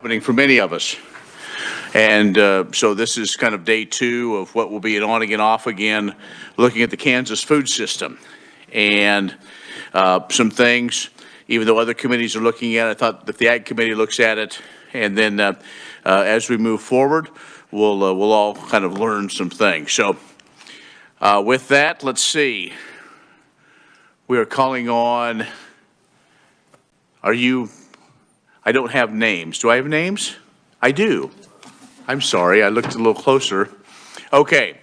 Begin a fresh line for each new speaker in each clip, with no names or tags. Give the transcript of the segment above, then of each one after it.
happening for many of us. And so this is kind of day 2 of what will be an on again, off again, looking at the Kansas food system. And some things, even though other committees are looking at it, I thought if the Ag Committee looks at it, and then as we move forward, we'll all kind of learn some things. So with that, let's see. We are calling on, I don't have names. Do I have names? I do. I'm sorry, I looked a little closer. Okay,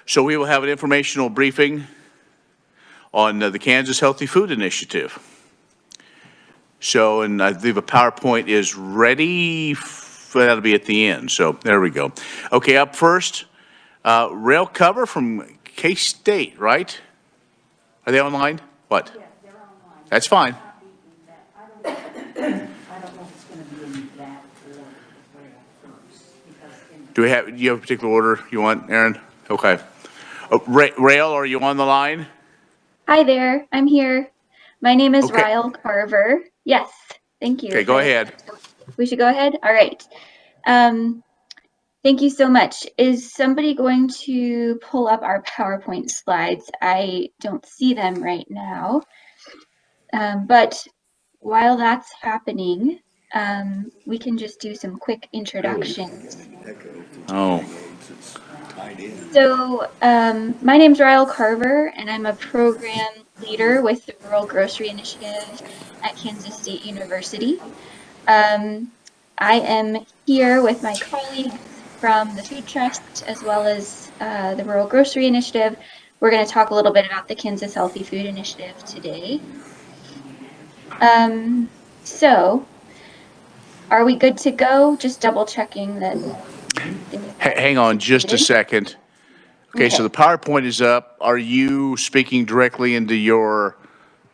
so we will have an informational briefing on the Kansas Healthy Food Initiative. So, and I believe a PowerPoint is ready. That'll be at the end. So there we go. Okay, up first, rail cover from K-State, right? Are they online? What? Yeah, they're online. That's fine. I don't know if it's going to be in that order first. Do you have a particular order you want, Aaron? Okay. Rail, are you on the line?
Hi there, I'm here. My name is Ryle Carver. Yes, thank you.
Okay, go ahead.
We should go ahead? All right. Thank you so much. Is somebody going to pull up our PowerPoint slides? I don't see them right now. But while that's happening, we can just do some quick introductions.
Oh.
So my name's Ryle Carver, and I'm a program leader with the Rural Grocery Initiative at Kansas State University. I am here with my colleagues from the Food Trust as well as the Rural Grocery Initiative. We're going to talk a little bit about the Kansas Healthy Food Initiative today. So are we good to go? Just double checking that.
Hang on just a second. Okay, so the PowerPoint is up. Are you speaking directly into your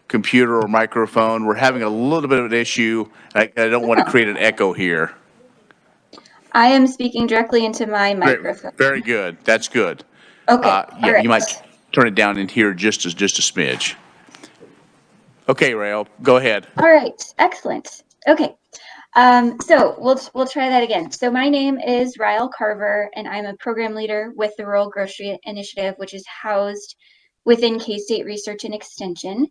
computer or microphone? We're having a little bit of an issue. I don't want to create an echo here.
I am speaking directly into my microphone.
Very good. That's good.
Okay.
Yeah, right. You might turn it down in here just a smidge. Okay, Rael, go ahead.
All right. Excellent. Okay. So we'll try that again. So my name is Ryle Carver, and I'm a program leader with the Rural Grocery Initiative, which is housed within K-State Research and Extension.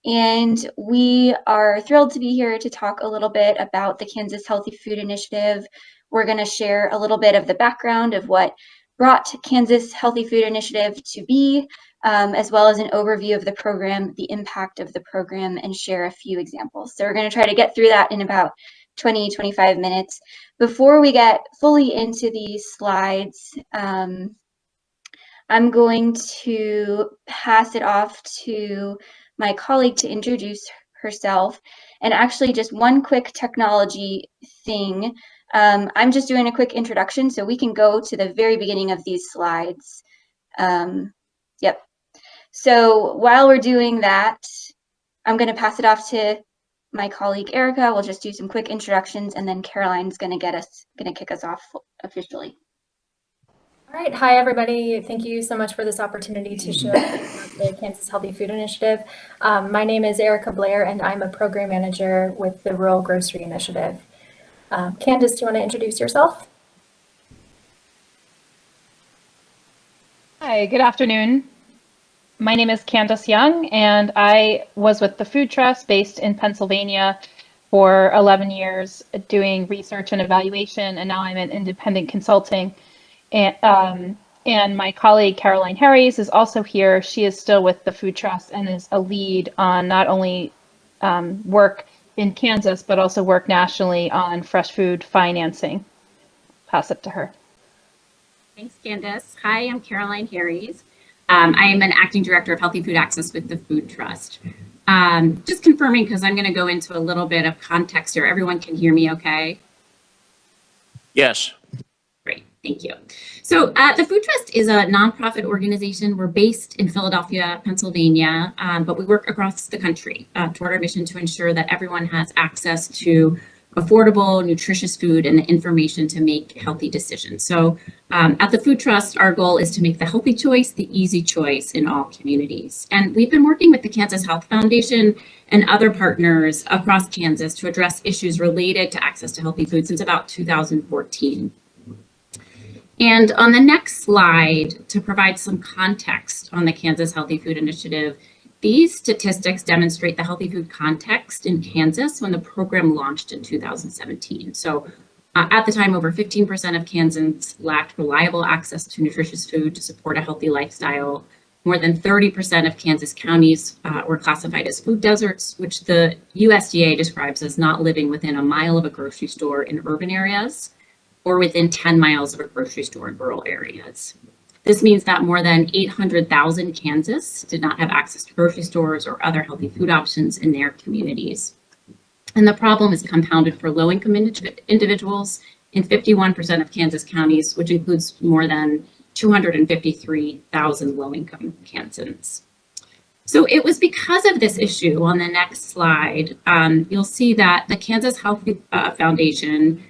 And we are thrilled to be here to talk a little bit about the Kansas Healthy Food Initiative. We're going to share a little bit of the background of what brought Kansas Healthy Food Initiative to be, as well as an overview of the program, the impact of the program, and share a few examples. So we're going to try to get through that in about 20-25 minutes. Before we get fully into these slides, I'm going to pass it off to my colleague to introduce herself. And actually just one quick technology thing. I'm just doing a quick introduction so we can go to the very beginning of these slides. Yep. So while we're doing that, I'm going to pass it off to my colleague Erica. We'll just do some quick introductions, and then Caroline's going to kick us off officially.
All right. Hi, everybody. Thank you so much for this opportunity to share the Kansas Healthy Food Initiative. My name is Erica Blair, and I'm a program manager with the Rural Grocery Initiative. Candace, do you want to introduce yourself?
Hi, good afternoon. My name is Candace Young, and I was with the Food Trust based in Pennsylvania for 11 years doing research and evaluation, and now I'm in independent consulting. And my colleague Caroline Harries is also here. She is still with the Food Trust and is a lead on not only work in Kansas, but also work nationally on fresh food financing. Pass it to her.
Thanks, Candace. Hi, I'm Caroline Harries. I am an acting director of Healthy Food Access with the Food Trust. Just confirming, because I'm going to go into a little bit of context here. Everyone can hear me okay?
Yes.
Great, thank you. So the Food Trust is a nonprofit organization. We're based in Philadelphia, Pennsylvania, but we work across the country toward our mission to ensure that everyone has access to affordable, nutritious food, and the information to make healthy decisions. So at the Food Trust, our goal is to make the healthy choice the easy choice in all communities. And we've been working with the Kansas Health Foundation and other partners across Kansas to address issues related to access to healthy food since about 2014. And on the next slide, to provide some context on the Kansas Healthy Food Initiative, these statistics demonstrate the healthy food context in Kansas when the program launched in 2017. So at the time, over 15% of Kansans lacked reliable access to nutritious food to support a healthy lifestyle. More than 30% of Kansas counties were classified as food deserts, which the USDA describes as not living within a mile of a grocery store in urban areas or within 10 miles of a grocery store in rural areas. This means that more than 800,000 Kansas did not have access to grocery stores or other healthy food options in their communities. And the problem is compounded for low-income individuals in 51% of Kansas counties, which includes more than 253,000 low-income Kansans. So it was because of this issue, on the next slide, you'll see that the Kansas Health Foundation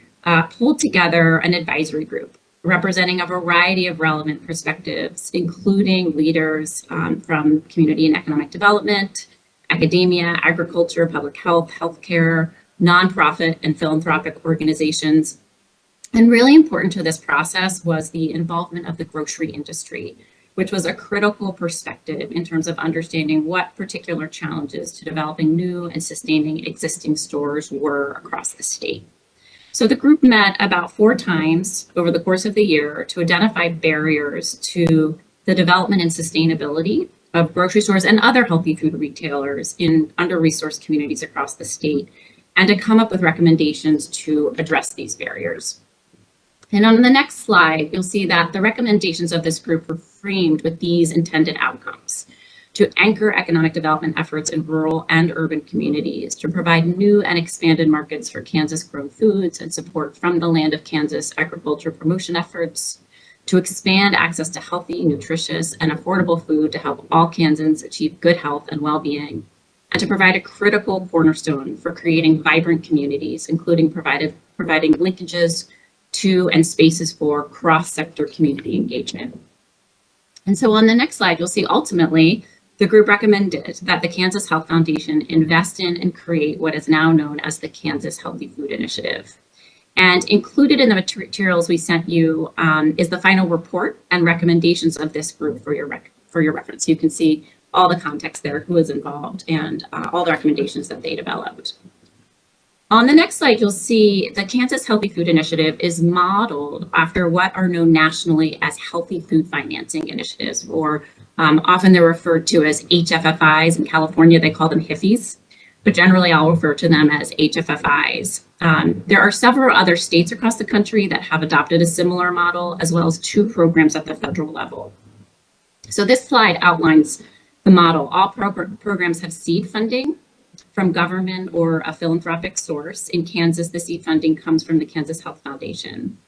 pulled together an advisory group representing a variety of relevant perspectives, including leaders from community and economic development, academia, agriculture, public health, healthcare, nonprofit and philanthropic organizations. And really important to this process was the involvement of the grocery industry, which was a critical perspective in terms of understanding what particular challenges to developing new and sustaining existing stores were across the state. So the group met about 4 times over the course of the year to identify barriers to the development and sustainability of grocery stores and other healthy food retailers in under-resourced communities across the state, and to come up with recommendations to address these barriers. And on the next slide, you'll see that the recommendations of this group were framed with these intended outcomes: to anchor economic development efforts in rural and urban communities, to provide new and expanded markets for Kansas grown foods and support from the land of Kansas agriculture promotion efforts, to expand access to healthy, nutritious, and affordable food to help all Kansans achieve good health and well-being, and to provide a critical cornerstone for creating vibrant communities, including providing linkages to and spaces for cross-sector community engagement. And so on the next slide, you'll see ultimately, the group recommended that the Kansas Health Foundation invest in and create what is now known as the Kansas Healthy Food Initiative. And included in the materials we sent you is the final report and recommendations of this group for your reference. You can see all the context there, who was involved, and all the recommendations that they developed. On the next slide, you'll see the Kansas Healthy Food Initiative is modeled after what are known nationally as healthy food financing initiatives, or often they're referred to as HFFIs. In California, they call them HIFIs, but generally I'll refer to them as HFFIs. There are several other states across the country that have adopted a similar model, as well as 2 programs at the federal level. So this slide outlines the model. All programs have seed funding from government or a philanthropic source. In Kansas, the seed funding comes from the Kansas Health Foundation.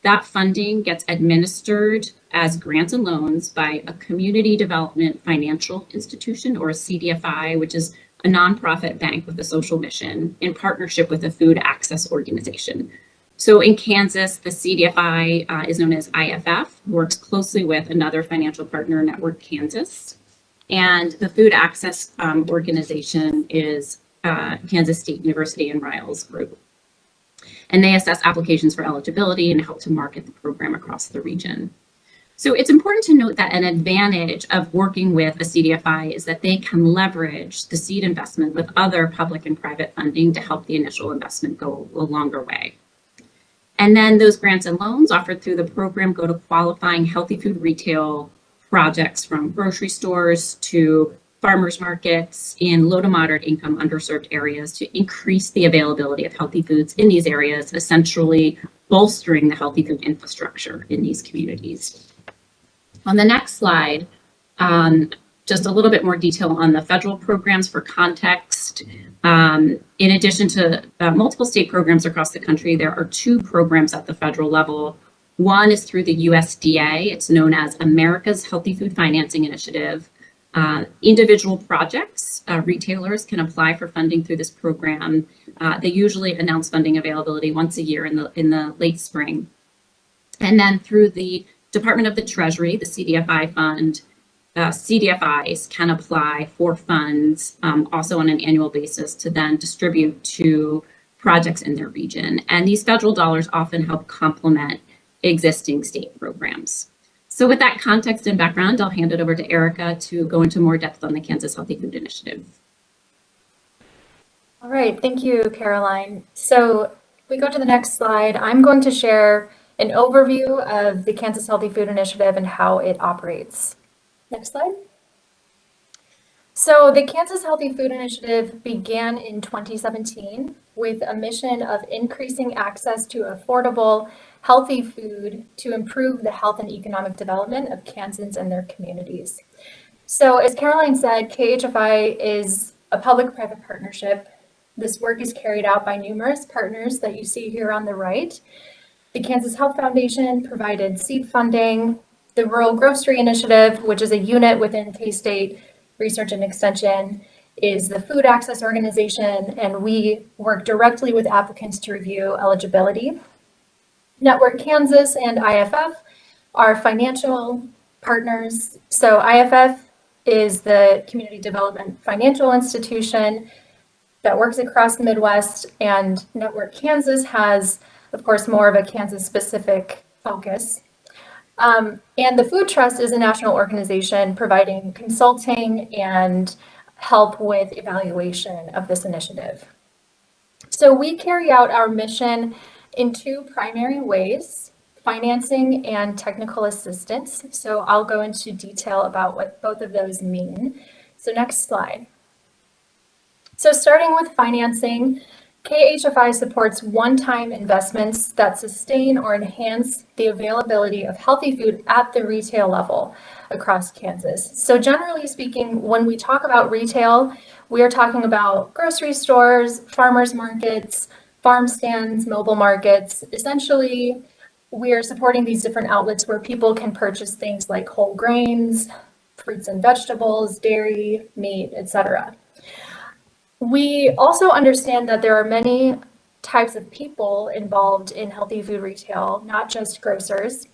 That funding gets administered as grants and loans by a community development financial institution, or a CDFI, which is a nonprofit bank with a social mission in partnership with a food access organization. So in Kansas, the CDFI is known as IFF, works closely with another financial partner, Network Kansas. And the food access organization is Kansas State University and Riles Group. And they assess applications for eligibility and help to market the program across the region. So it's important to note that an advantage of working with a CDFI is that they can leverage the seed investment with other public and private funding to help the initial investment go a longer way. And then those grants and loans offered through the program go to qualifying healthy food retail projects, from grocery stores to farmers markets in low to moderate income underserved areas, to increase the availability of healthy foods in these areas, essentially bolstering the healthy food infrastructure in these communities. On the next slide, just a little bit more detail on the federal programs for context. In addition to multiple state programs across the country, there are 2 programs at the federal level. One is through the USDA. It's known as America's Healthy Food Financing Initiative. Individual projects, retailers can apply for funding through this program. They usually announce funding availability once a year in the late spring. And then through the Department of the Treasury, the CDFI fund, CDFIs can apply for funds also on an annual basis to then distribute to projects in their region. And these federal dollars often help complement existing state programs. So with that context and background, I'll hand it over to Erica to go into more depth on the Kansas Healthy Food Initiative.
All right, thank you, Caroline. So if we go to the next slide, I'm going to share an overview of the Kansas Healthy Food Initiative and how it operates. Next slide. So the Kansas Healthy Food Initiative began in 2017 with a mission of increasing access to affordable, healthy food to improve the health and economic development of Kansans and their communities. So as Caroline said, KHFI is a public-private partnership. This work is carried out by numerous partners that you see here on the right. The Kansas Health Foundation provided seed funding. The Rural Grocery Initiative, which is a unit within K-State Research and Extension, is the food access organization, and we work directly with applicants to review eligibility. Network Kansas and IFF are financial partners. So IFF is the Community Development Financial Institution that works across the Midwest, and Network Kansas has, of course, more of a Kansas-specific focus. And the Food Trust is a national organization providing consulting and help with evaluation of this initiative. So we carry out our mission in two primary ways: financing and technical assistance. So I'll go into detail about what both of those mean. So next slide. So starting with financing, KHFI supports one-time investments that sustain or enhance the availability of healthy food at the retail level across Kansas. So generally speaking, when we talk about retail, we are talking about grocery stores, farmers markets, farm stands, mobile markets. Essentially, we are supporting these different outlets where people can purchase things like whole grains, fruits and vegetables, dairy, meat, etc. We also understand that there are many types of people involved in healthy food retail, not just grocers,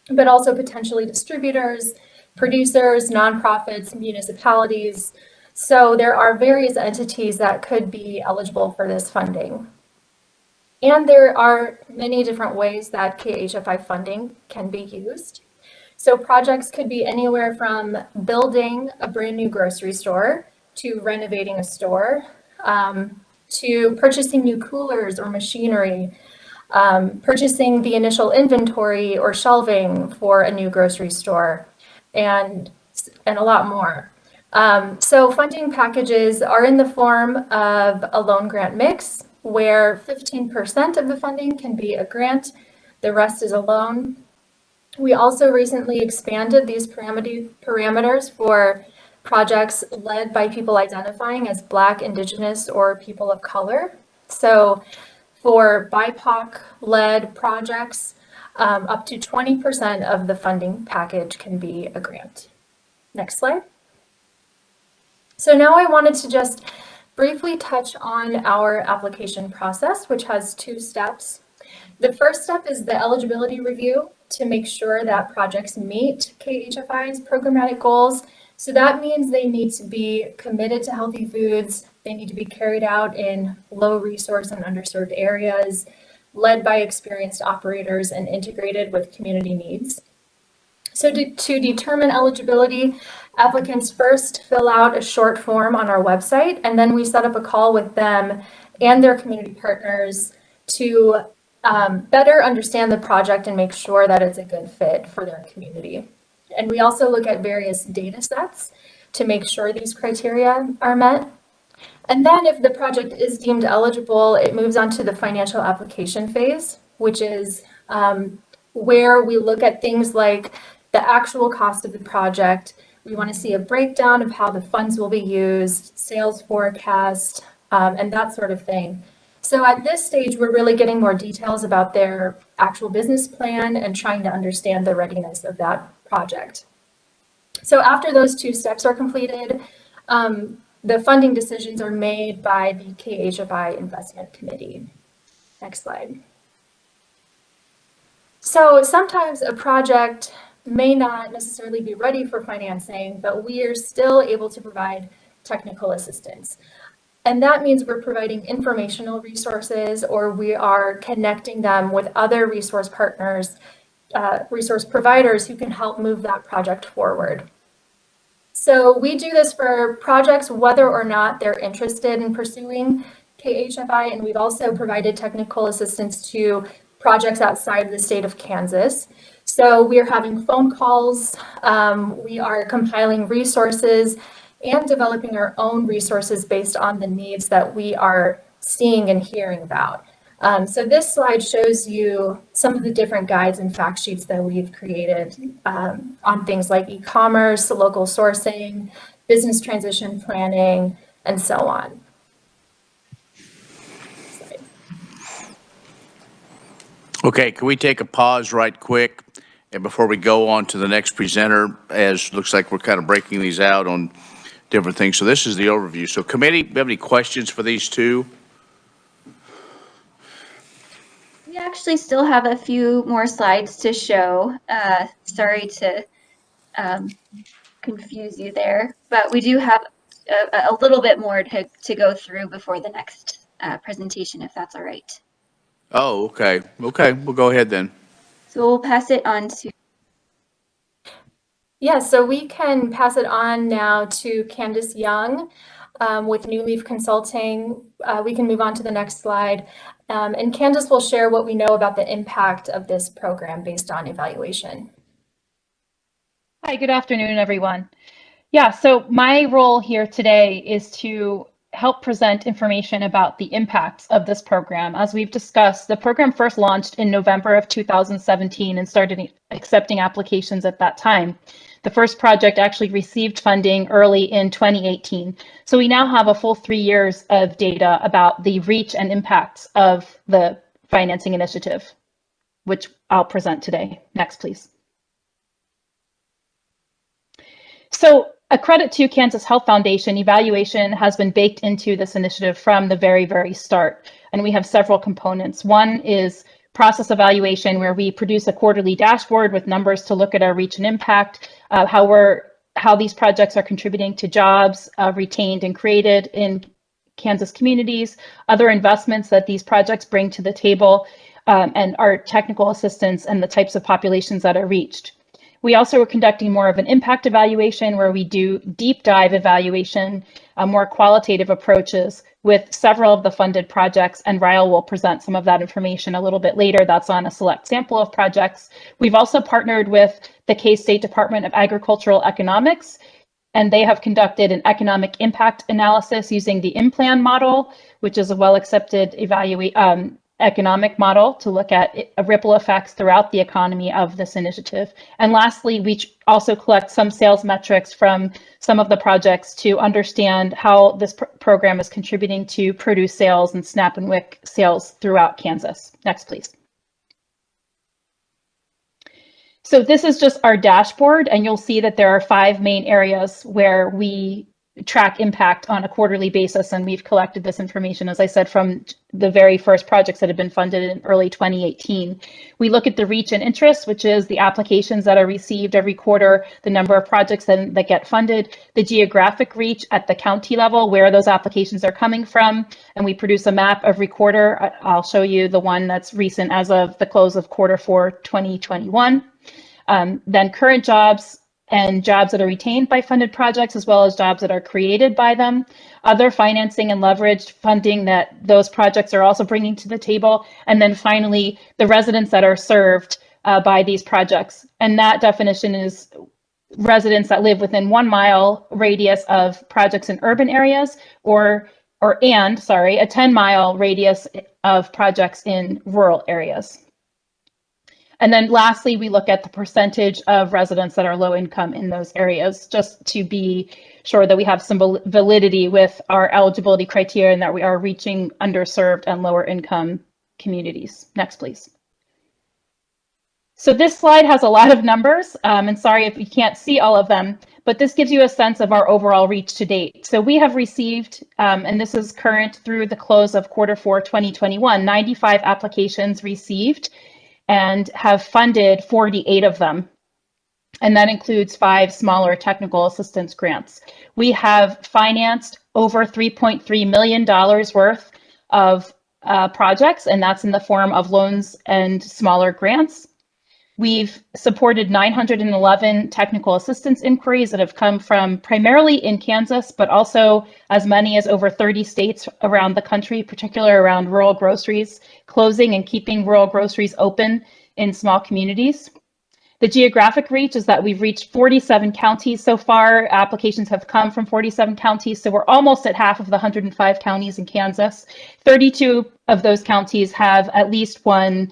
but also potentially distributors, producers, nonprofits, municipalities. So there are various entities that could be eligible for this funding. And there are many different ways that KHFI funding can be used. So projects could be anywhere from building a brand new grocery store, to renovating a store, to purchasing new coolers or machinery, purchasing the initial inventory or shelving for a new grocery store, and a lot more. So funding packages are in the form of a loan grant mix, where 15% of the funding can be a grant, the rest is a loan. We also recently expanded these parameters for projects led by people identifying as Black, Indigenous, or people of color. So for BIPOC-led projects, up to 20% of the funding package can be a grant. Next slide. So now I wanted to just briefly touch on our application process, which has two steps. The first step is the eligibility review to make sure that projects meet KHFI's programmatic goals. So that means they need to be committed to healthy foods. They need to be carried out in low resource and underserved areas, led by experienced operators and integrated with community needs. So to determine eligibility, applicants first fill out a short form on our website, and then we set up a call with them and their community partners to better understand the project and make sure that it's a good fit for their community. And we also look at various data sets to make sure these criteria are met. And then if the project is deemed eligible, it moves on to the financial application phase, which is where we look at things like the actual cost of the project. We want to see a breakdown of how the funds will be used, sales forecast, and that sort of thing. So at this stage, we're really getting more details about their actual business plan and trying to understand the readiness of that project. So after those two steps are completed, the funding decisions are made by the KHFI Investment Committee. Next slide. So sometimes a project may not necessarily be ready for financing, but we are still able to provide technical assistance. And that means we're providing informational resources, or we are connecting them with other resource partners, resource providers who can help move that project forward. So we do this for projects whether or not they're interested in pursuing KHFI, and we've also provided technical assistance to projects outside of the state of Kansas. So we are having phone calls, we are compiling resources, and developing our own resources based on the needs that we are seeing and hearing about. So this slide shows you some of the different guides and fact sheets that we've created on things like e-commerce, local sourcing, business transition planning, and so on.
Okay, can we take a pause right quick? And before we go on to the next presenter, as looks like we're kind of breaking these out on different things. So this is the overview. So committee, do you have any questions for these two?
We actually still have a few more slides to show. Sorry to confuse you there, but we do have a little bit more to go through before the next presentation, if that's all right.
Oh, okay. Okay, we'll go ahead then.
So we'll pass it on to.
Yeah, so we can pass it on now to Candace Young with New Leaf Consulting. We can move on to the next slide. And Candace will share what we know about the impact of this program based on evaluation.
Hi, good afternoon, everyone. Yeah, so my role here today is to help present information about the impacts of this program. As we've discussed, the program first launched in November of 2017 and started accepting applications at that time. The first project actually received funding early in 2018. So we now have a full 3 years of data about the reach and impacts of the financing initiative, which I'll present today. Next, please. So a credit to Kansas Health Foundation, evaluation has been baked into this initiative from the very, very start. And we have several components. One is process evaluation, where we produce a quarterly dashboard with numbers to look at our reach and impact, how these projects are contributing to jobs retained and created in Kansas communities, other investments that these projects bring to the table, and our technical assistance and the types of populations that are reached. We also are conducting more of an impact evaluation, where we do deep dive evaluation, more qualitative approaches with several of the funded projects, and Ryle will present some of that information a little bit later. That's on a select sample of projects. We've also partnered with the K-State Department of Agricultural Economics, and they have conducted an economic impact analysis using the IMPLAN model, which is a well-accepted economic model to look at ripple effects throughout the economy of this initiative. And lastly, we also collect some sales metrics from some of the projects to understand how this program is contributing to produce sales and SNAP and WIC sales throughout Kansas. Next, please. So this is just our dashboard, and you'll see that there are 5 main areas where we track impact on a quarterly basis, and we've collected this information, as I said, from the very first projects that have been funded in early 2018. We look at the reach and interest, which is the applications that are received every quarter, the number of projects that get funded, the geographic reach at the county level, where those applications are coming from, and we produce a map every quarter. I'll show you the one that's recent as of the close of Q4 2021. Then current jobs, and jobs that are retained by funded projects, as well as jobs that are created by them, other financing and leveraged funding that those projects are also bringing to the table, and then finally, the residents that are served by these projects. And that definition is residents that live within 1 mile radius of projects in urban areas, or a 10-mile radius of projects in rural areas. And then lastly, we look at the percentage of residents that are low income in those areas, just to be sure that we have some validity with our eligibility criteria and that we are reaching underserved and lower income communities. Next, please. So this slide has a lot of numbers, and sorry if you can't see all of them, but this gives you a sense of our overall reach to date. So we have received, and this is current through the close of Q4 2021, 95 applications received and have funded 48 of them. And that includes 5 smaller technical assistance grants. We have financed over $3.3 million worth of projects, and that's in the form of loans and smaller grants. We've supported 911 technical assistance inquiries that have come from primarily in Kansas, but also as many as over 30 states around the country, particularly around rural groceries, closing and keeping rural groceries open in small communities. The geographic reach is that we've reached 47 counties so far. Applications have come from 47 counties, so we're almost at half of the 105 counties in Kansas. 32 of those counties have at least one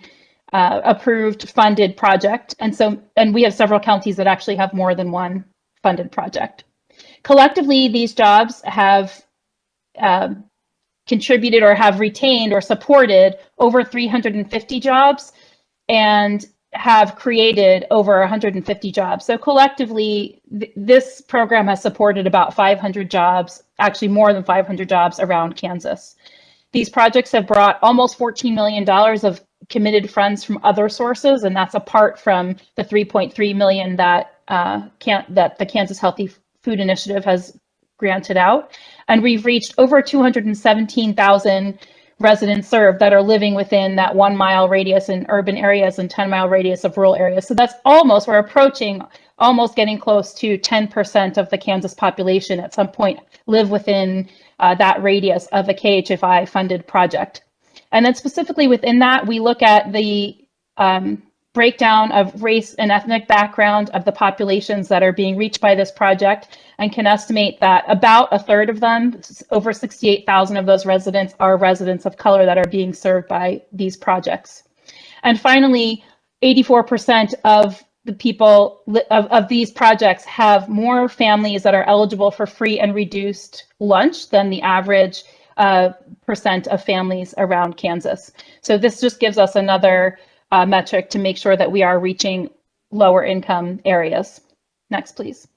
approved funded project, and we have several counties that actually have more than one funded project. Collectively, these jobs have contributed or have retained or supported over 350 jobs and have created over 150 jobs. So collectively, this program has supported about 500 jobs, actually more than 500 jobs around Kansas. These projects have brought almost $14 million of committed funds from other sources, and that's apart from the $3.3 million that the Kansas Healthy Food Initiative has granted out. And we've reached over 217,000 residents served that are living within that 1 mile radius in urban areas and 10-mile radius of rural areas. So that's we're approaching, almost getting close to 10% of the Kansas population at some point live within that radius of a KHFI funded project. And then specifically within that, we look at the breakdown of race and ethnic background of the populations that are being reached by this project, and can estimate that about a third of them, over 68,000 of those residents, are residents of color that are being served by these projects. And finally, 84% of the people of these projects have more families that are eligible for free and reduced lunch than the average percent of families around Kansas. So this just gives us another metric to make sure that we are reaching lower income areas. Next, please.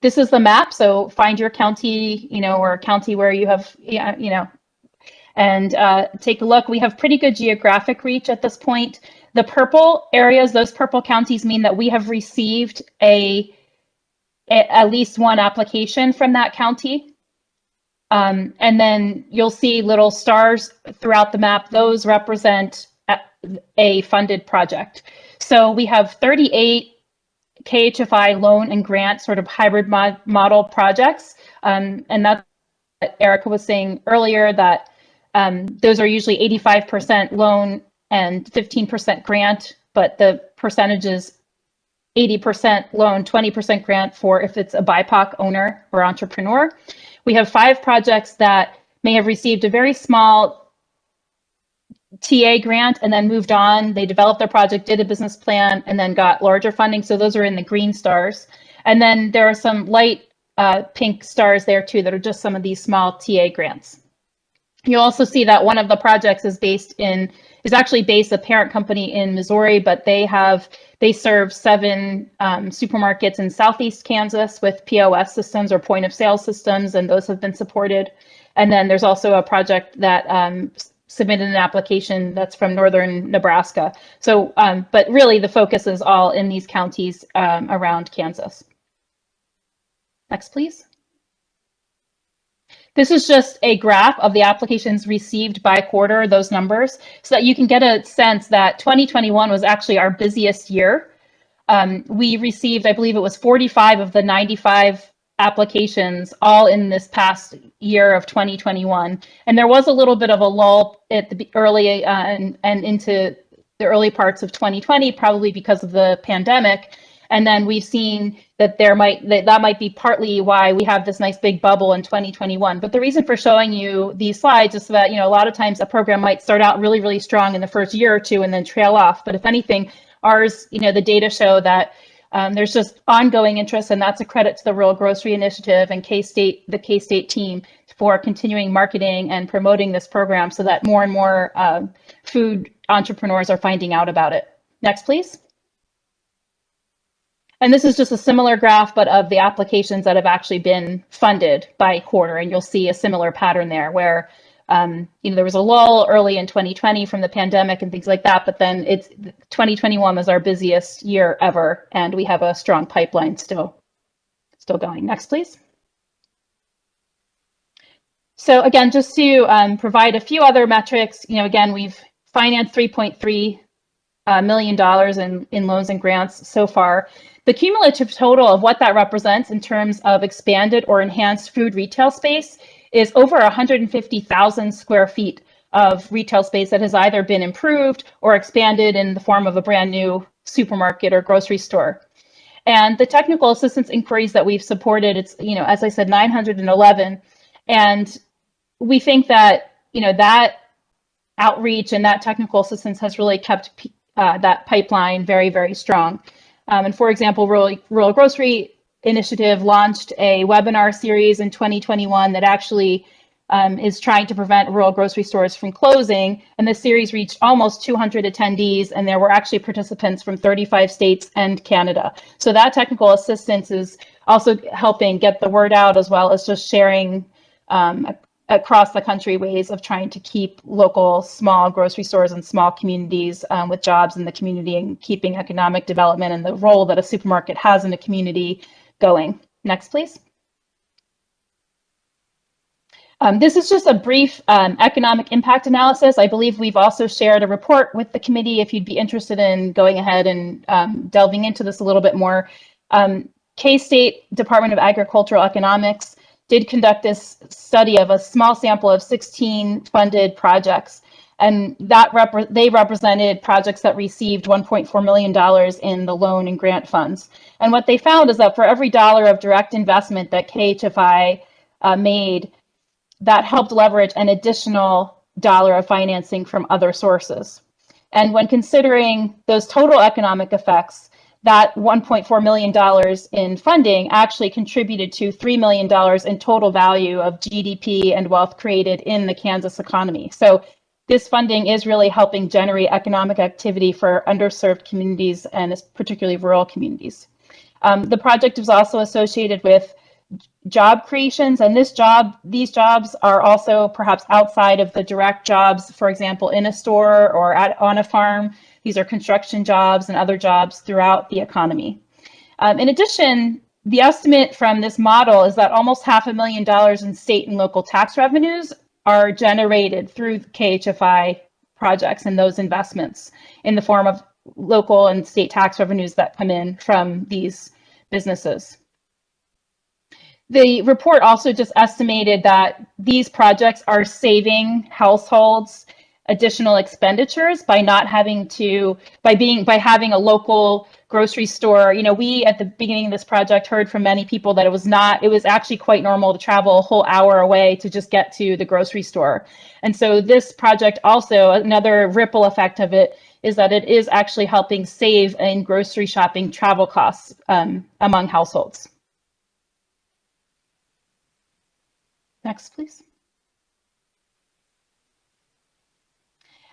This is the map. So find your county, or a county where you have, and take a look. We have pretty good geographic reach at this point. The purple areas, those purple counties, mean that we have received at least one application from that county. And then you'll see little stars throughout the map. Those represent a funded project. So we have 38 KHFI loan and grant sort of hybrid model projects. And that's what Erica was saying earlier, that those are usually 85% loan and 15% grant, but the percentage is 80% loan, 20% grant for if it's a BIPOC owner or entrepreneur. We have 5 projects that may have received a very small TA grant and then moved on. They developed their project, did a business plan, and then got larger funding. So those are in the green stars. And then there are some light pink stars there too that are just some of these small TA grants. You'll also see that one of the projects is actually based a parent company in Missouri, but they serve 7 supermarkets in Southeast Kansas with POS systems or point of sale systems, and those have been supported. And then there's also a project that submitted an application that's from northern Nebraska. So, but really the focus is all in these counties around Kansas. Next, please. This is just a graph of the applications received by quarter, those numbers, so that you can get a sense that 2021 was actually our busiest year. We received, I believe it was 45 of the 95 applications all in this past year of 2021. And there was a little bit of a lull at the early and into the early parts of 2020, probably because of the pandemic. And then we've seen that that might be partly why we have this nice big bubble in 2021. But the reason for showing you these slides is that, a lot of times a program might start out really, really strong in the first year or two and then trail off. But if anything, ours, the data show that there's just ongoing interest, and that's a credit to the Rural Grocery Initiative and the K-State team for continuing marketing and promoting this program so that more and more food entrepreneurs are finding out about it. Next, please. And this is just a similar graph, but of the applications that have actually been funded by quarter. And you'll see a similar pattern there where, there was a lull early in 2020 from the pandemic and things like that, but then 2021 was our busiest year ever. And we have a strong pipeline still going. Next, please. So again, just to provide a few other metrics, again, we've financed $3.3 million in loans and grants so far. The cumulative total of what that represents in terms of expanded or enhanced food retail space is over 150,000 square feet of retail space that has either been improved or expanded in the form of a brand new supermarket or grocery store. And the technical assistance inquiries that we've supported, it's, as I said, 911. And we think that, that outreach and that technical assistance has really kept that pipeline very, very strong. And for example, Rural Grocery Initiative launched a webinar series in 2021 that actually is trying to prevent rural grocery stores from closing. And the series reached almost 200 attendees, and there were actually participants from 35 states and Canada. So that technical assistance is also helping get the word out, as well as just sharing across the country ways of trying to keep local small grocery stores and small communities with jobs in the community and keeping economic development and the role that a supermarket has in a community going. Next, please. This is just a brief economic impact analysis. I believe we've also shared a report with the committee if you'd be interested in going ahead and delving into this a little bit more. K-State Department of Agricultural Economics did conduct this study of a small sample of 16 funded projects, and that they represented projects that received $1.4 million in the loan and grant funds. And what they found is that for every dollar of direct investment that KHFI made, that helped leverage an additional dollar of financing from other sources. And when considering those total economic effects, that $1.4 million in funding actually contributed to $3 million in total value of GDP and wealth created in the Kansas economy. So this funding is really helping generate economic activity for underserved communities and particularly rural communities. The project is also associated with job creations, and these jobs are also perhaps outside of the direct jobs, for example, in a store or on a farm. These are construction jobs and other jobs throughout the economy. In addition, the estimate from this model is that almost $500,000 in state and local tax revenues are generated through KHFI projects and those investments in the form of local and state tax revenues that come in from these businesses. The report also just estimated that these projects are saving households additional expenditures by having a local grocery store. We at the beginning of this project heard from many people that it was actually quite normal to travel a whole hour away to just get to the grocery store. And so this project also, another ripple effect of it is that it is actually helping save in grocery shopping travel costs among households. Next, please.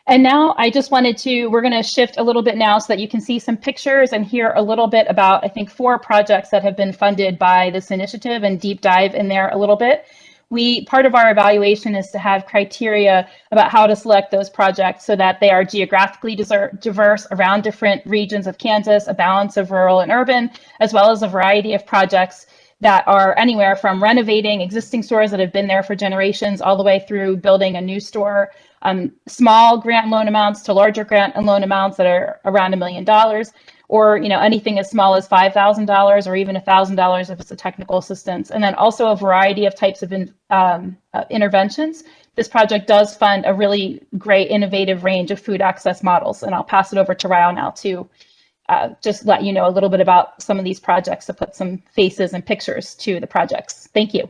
And now we're going to shift a little bit now so that you can see some pictures and hear a little bit about, I think, 4 projects that have been funded by this initiative and deep dive in there a little bit. Part of our evaluation is to have criteria about how to select those projects so that they are geographically diverse around different regions of Kansas, a balance of rural and urban, as well as a variety of projects that are anywhere from renovating existing stores that have been there for generations all the way through building a new store, small grant loan amounts to larger grant and loan amounts that are around $1 million, or anything as small as $5,000 or even $1,000 if it's a technical assistance. And then also a variety of types of interventions. This project does fund a really great innovative range of food access models. And I'll pass it over to Rao now to just let you know a little bit about some of these projects to put some faces and pictures to the projects. Thank you.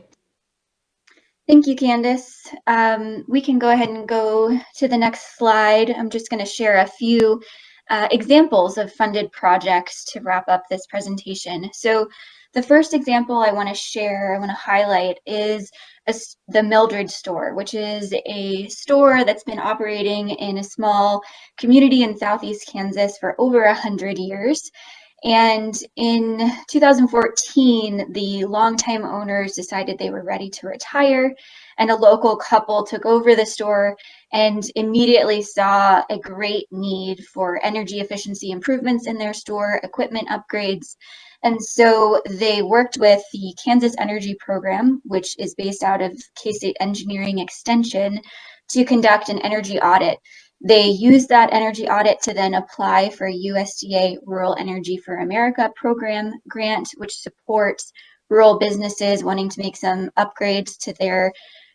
Thank you, Candace. We can go ahead and go to the next slide. I'm just going to share a few examples of funded projects to wrap up this presentation. So the first example I want to highlight is the Mildred Store, which is a store that's been operating in a small community in Southeast Kansas for over 100 years. And in 2014, the longtime owners decided they were ready to retire, and a local couple took over the store and immediately saw a great need for energy efficiency improvements in their store, equipment upgrades. And so they worked with the Kansas Energy Program, which is based out of K-State Engineering Extension, to conduct an energy audit. They used that energy audit to then apply for a USDA Rural Energy for America program grant, which supports rural businesses wanting to make some upgrades to their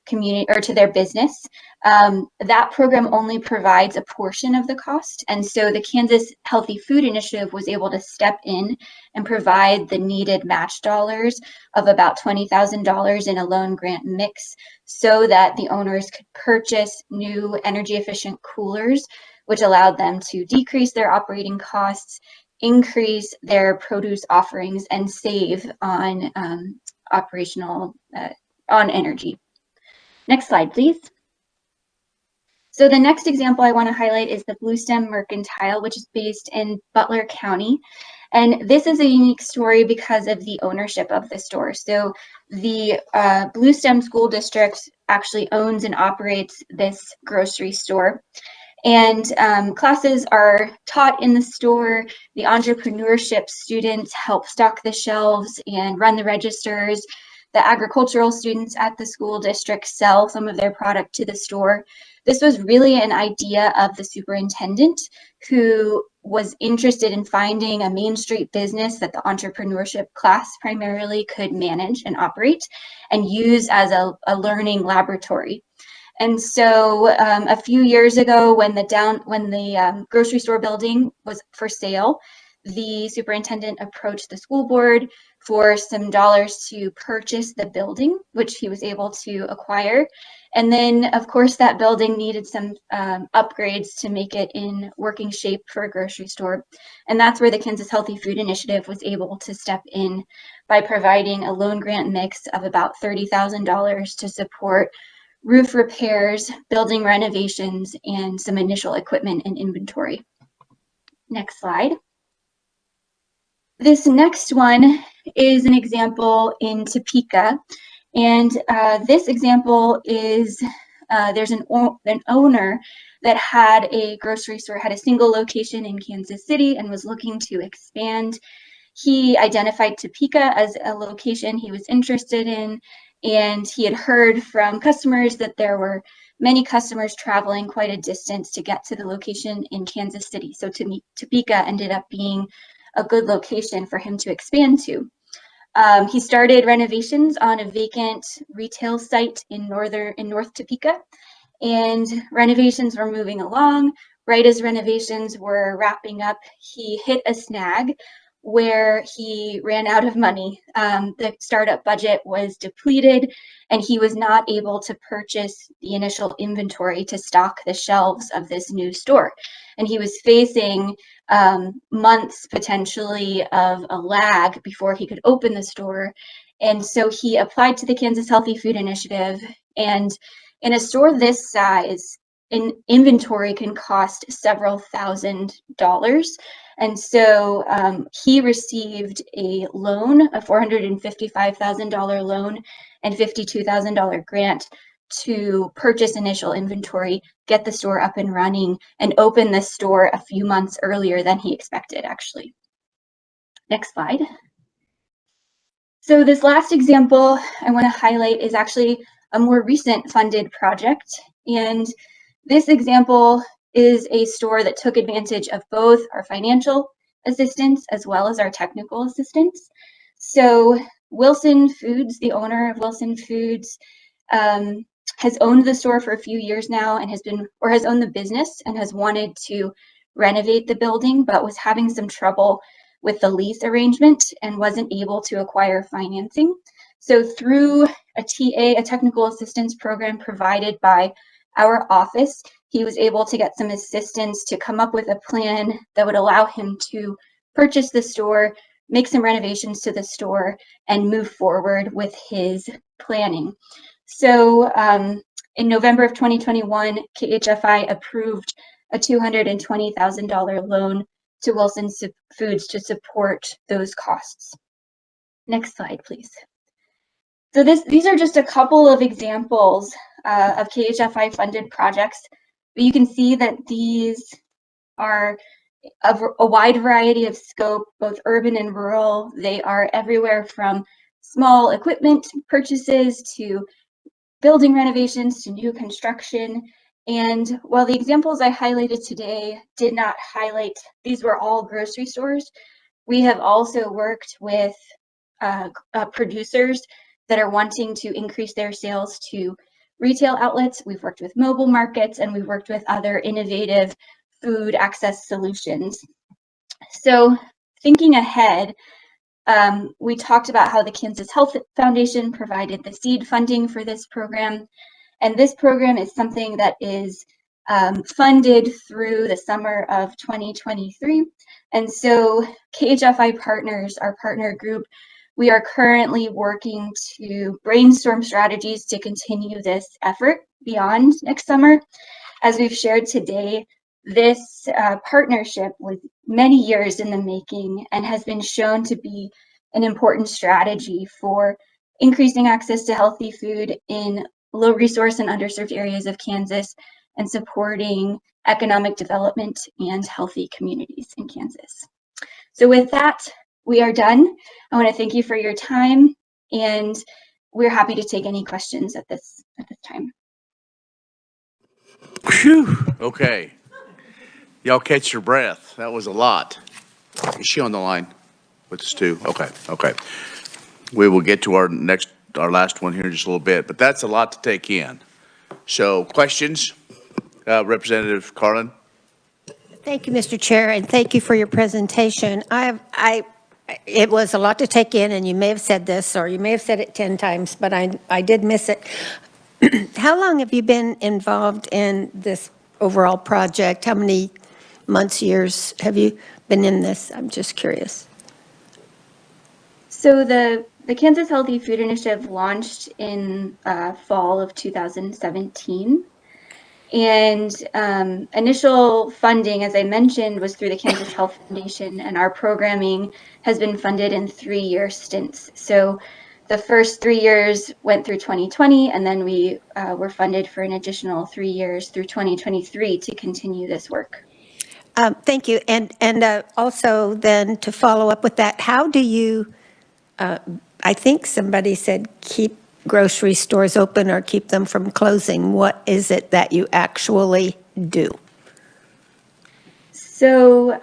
community or to their business. That program only provides a portion of the cost. And so the Kansas Healthy Food Initiative was able to step in and provide the needed match dollars of about $20,000 in a loan grant mix so that the owners could purchase new energy efficient coolers, which allowed them to decrease their operating costs, increase their produce offerings, and save on on energy. Next slide, please. So the next example I want to highlight is the Bluestem Mercantile, which is based in Butler County. And this is a unique story because of the ownership of the store. So the Bluestem School District actually owns and operates this grocery store. And classes are taught in the store. The entrepreneurship students help stock the shelves and run the registers. The agricultural students at the school district sell some of their product to the store. This was really an idea of the superintendent, who was interested in finding a Main Street business that the entrepreneurship class primarily could manage and operate and use as a learning laboratory. And so a few years ago, when the grocery store building was for sale, the superintendent approached the school board for some dollars to purchase the building, which he was able to acquire. And then, of course, that building needed some upgrades to make it in working shape for a grocery store. And that's where the Kansas Healthy Food Initiative was able to step in by providing a loan grant mix of about $30,000 to support roof repairs, building renovations, and some initial equipment and inventory. Next slide. This next one is an example in Topeka. And this example is, there's an owner that had a grocery store, had a single location in Kansas City and was looking to expand. He identified Topeka as a location he was interested in, and he had heard from customers that there were many customers traveling quite a distance to get to the location in Kansas City. So Topeka ended up being a good location for him to expand to. He started renovations on a vacant retail site in North Topeka, and renovations were moving along. Right as renovations were wrapping up, he hit a snag where he ran out of money. The startup budget was depleted, and he was not able to purchase the initial inventory to stock the shelves of this new store. And he was facing months potentially of a lag before he could open the store. And so he applied to the Kansas Healthy Food Initiative. And in a store this size, an inventory can cost several $1,000s. And so he received a loan, a $455,000 loan and $52,000 grant to purchase initial inventory, get the store up and running, and open the store a few months earlier than he expected, actually. Next slide. So this last example I want to highlight is actually a more recent funded project. And this example is a store that took advantage of both our financial assistance as well as our technical assistance. So Wilson Foods, the owner of Wilson Foods, has owned the store for a few years now and has owned the business and has wanted to renovate the building, but was having some trouble with the lease arrangement and wasn't able to acquire financing. So through a TA, a technical assistance program provided by our office, he was able to get some assistance to come up with a plan that would allow him to purchase the store, make some renovations to the store, and move forward with his planning. So in November of 2021, KHFI approved a $220,000 loan to Wilson Foods to support those costs. Next slide, please. So these are just a couple of examples of KHFI funded projects, but you can see that these are of a wide variety of scope, both urban and rural. They are everywhere from small equipment purchases to building renovations to new construction. And while the examples I highlighted today did not highlight, these were all grocery stores, we have also worked with producers that are wanting to increase their sales to retail outlets. We've worked with mobile markets, and we've worked with other innovative food access solutions. So thinking ahead, we talked about how the Kansas Health Foundation provided the seed funding for this program. And this program is something that is funded through the summer of 2023. And so KHFI Partners, our partner group, we are currently working to brainstorm strategies to continue this effort beyond next summer. As we've shared today, this partnership was many years in the making and has been shown to be an important strategy for increasing access to healthy food in low resource and underserved areas of Kansas and supporting economic development and healthy communities in Kansas. So with that, we are done. I want to thank you for your time, and we're happy to take any questions at this time.
Phew, okay. Y'all catch your breath. That was a lot. Is she on the line with us too? Okay. We will get to our last one here in just a little bit, but that's a lot to take in. So questions, Representative Carlin?
Thank you, Mr. Chair, and thank you for your presentation. It was a lot to take in, and you may have said this, or you may have said it 10 times, but I did miss it. How long have you been involved in this overall project? How many months, years have you been in this? I'm just curious.
So the Kansas Healthy Food Initiative launched in fall of 2017. And initial funding, as I mentioned, was through the Kansas Health Foundation, and our programming has been funded in 3-year stints. So the first 3 years went through 2020, and then we were funded for an additional 3 years through 2023 to continue this work.
Thank you. And also then to follow up with that, how do you, I think somebody said keep grocery stores open or keep them from closing. What is it that you actually do?
So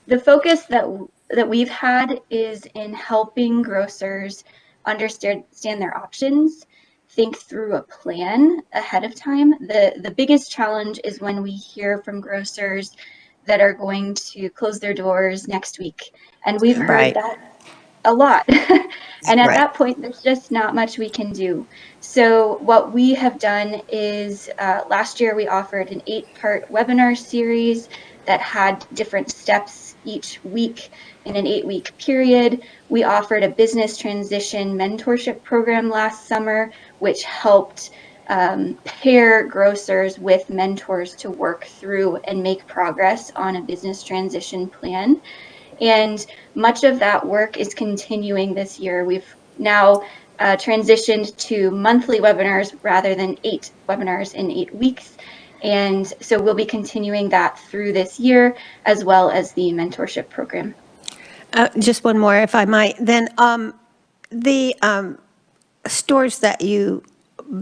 the focus that we've had is in helping grocers understand their options, think through a plan ahead of time. The biggest challenge is when we hear from grocers that are going to close their doors next week. And we've heard that a lot. And at that point, there's just not much we can do. So what we have done is last year we offered an 8-part webinar series that had different steps each week in an 8-week period. We offered a business transition mentorship program last summer, which helped pair grocers with mentors to work through and make progress on a business transition plan. And much of that work is continuing this year. We've now transitioned to monthly webinars rather than 8 webinars in 8 weeks. And so we'll be continuing that through this year, as well as the mentorship program.
Just one more, if I might. Then the stores that you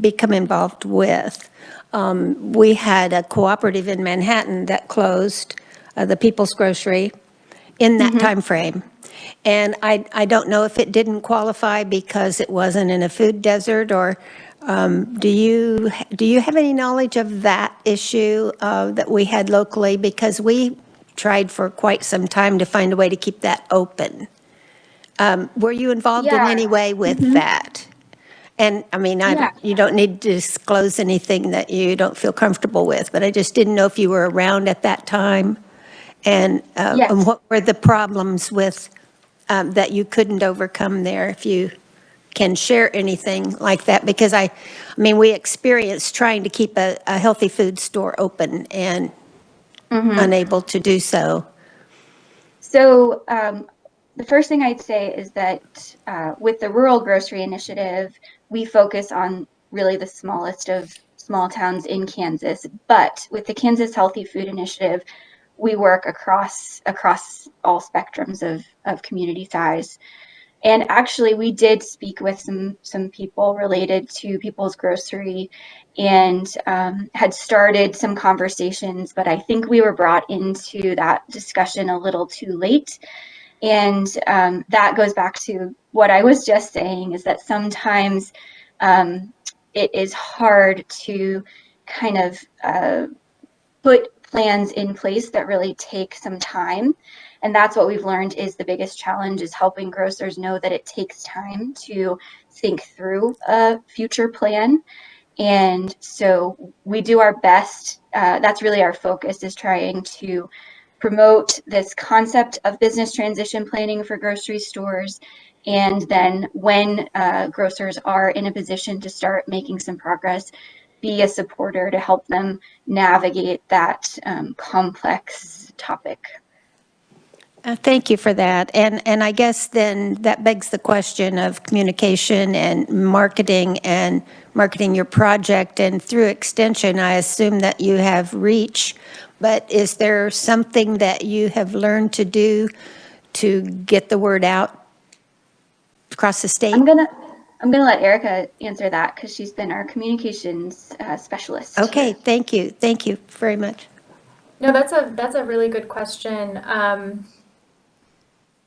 become involved with, we had a cooperative in Manhattan that closed, the People's Grocery, in that time frame. And I don't know if it didn't qualify because it wasn't in a food desert, or do you have any knowledge of that issue that we had locally? Because we tried for quite some time to find a way to keep that open. Were you involved in any way with that? And I mean, you don't need to disclose anything that you don't feel comfortable with, but I just didn't know if you were around at that time. And what were the problems with that you couldn't overcome there, if you can share anything like that? Because I mean, we experienced trying to keep a healthy food store open and unable to do so.
So the first thing I'd say is that with the Rural Grocery Initiative, we focus on really the smallest of small towns in Kansas. But with the Kansas Healthy Food Initiative, we work across all spectrums of community size. And actually, we did speak with some people related to People's Grocery and had started some conversations, but I think we were brought into that discussion a little too late. And that goes back to what I was just saying, is that sometimes it is hard to kind of put plans in place that really take some time. And that's what we've learned is the biggest challenge, is helping grocers know that it takes time to think through a future plan. And so we do our best. That's really our focus, is trying to promote this concept of business transition planning for grocery stores. And then when grocers are in a position to start making some progress, be a supporter to help them navigate that complex topic.
Thank you for that. And I guess then that begs the question of communication and marketing your project. And through extension, I assume that you have reach. But is there something that you have learned to do to get the word out across the state?
I'm gonna let Erica answer that, because she's been our communications specialist.
Okay, thank you. Thank you very much.
No, that's a really good question.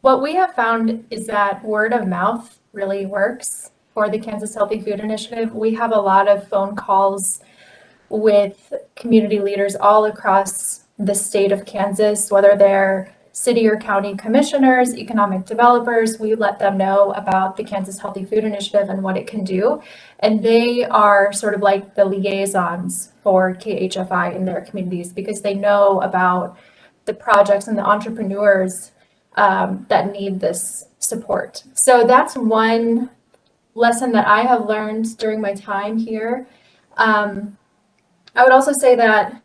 What we have found is that word of mouth really works for the Kansas Healthy Food Initiative. We have a lot of phone calls with community leaders all across the state of Kansas, whether they're city or county commissioners, economic developers. We let them know about the Kansas Healthy Food Initiative and what it can do. And they are sort of like the liaisons for KHFI in their communities, because they know about the projects and the entrepreneurs that need this support. So that's one lesson that I have learned during my time here. I would also say that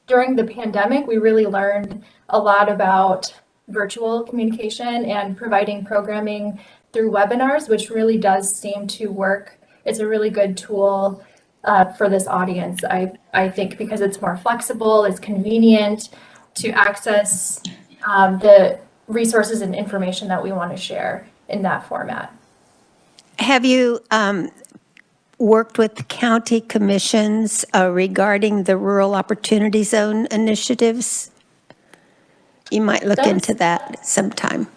during the pandemic, we really learned a lot about virtual communication and providing programming through webinars, which really does seem to work. It's a really good tool for this audience, I think, because it's more flexible, it's convenient to access the resources and information that we want to share in that format.
Have you worked with county commissions regarding the Rural Opportunity Zone initiatives? You might look into that sometime.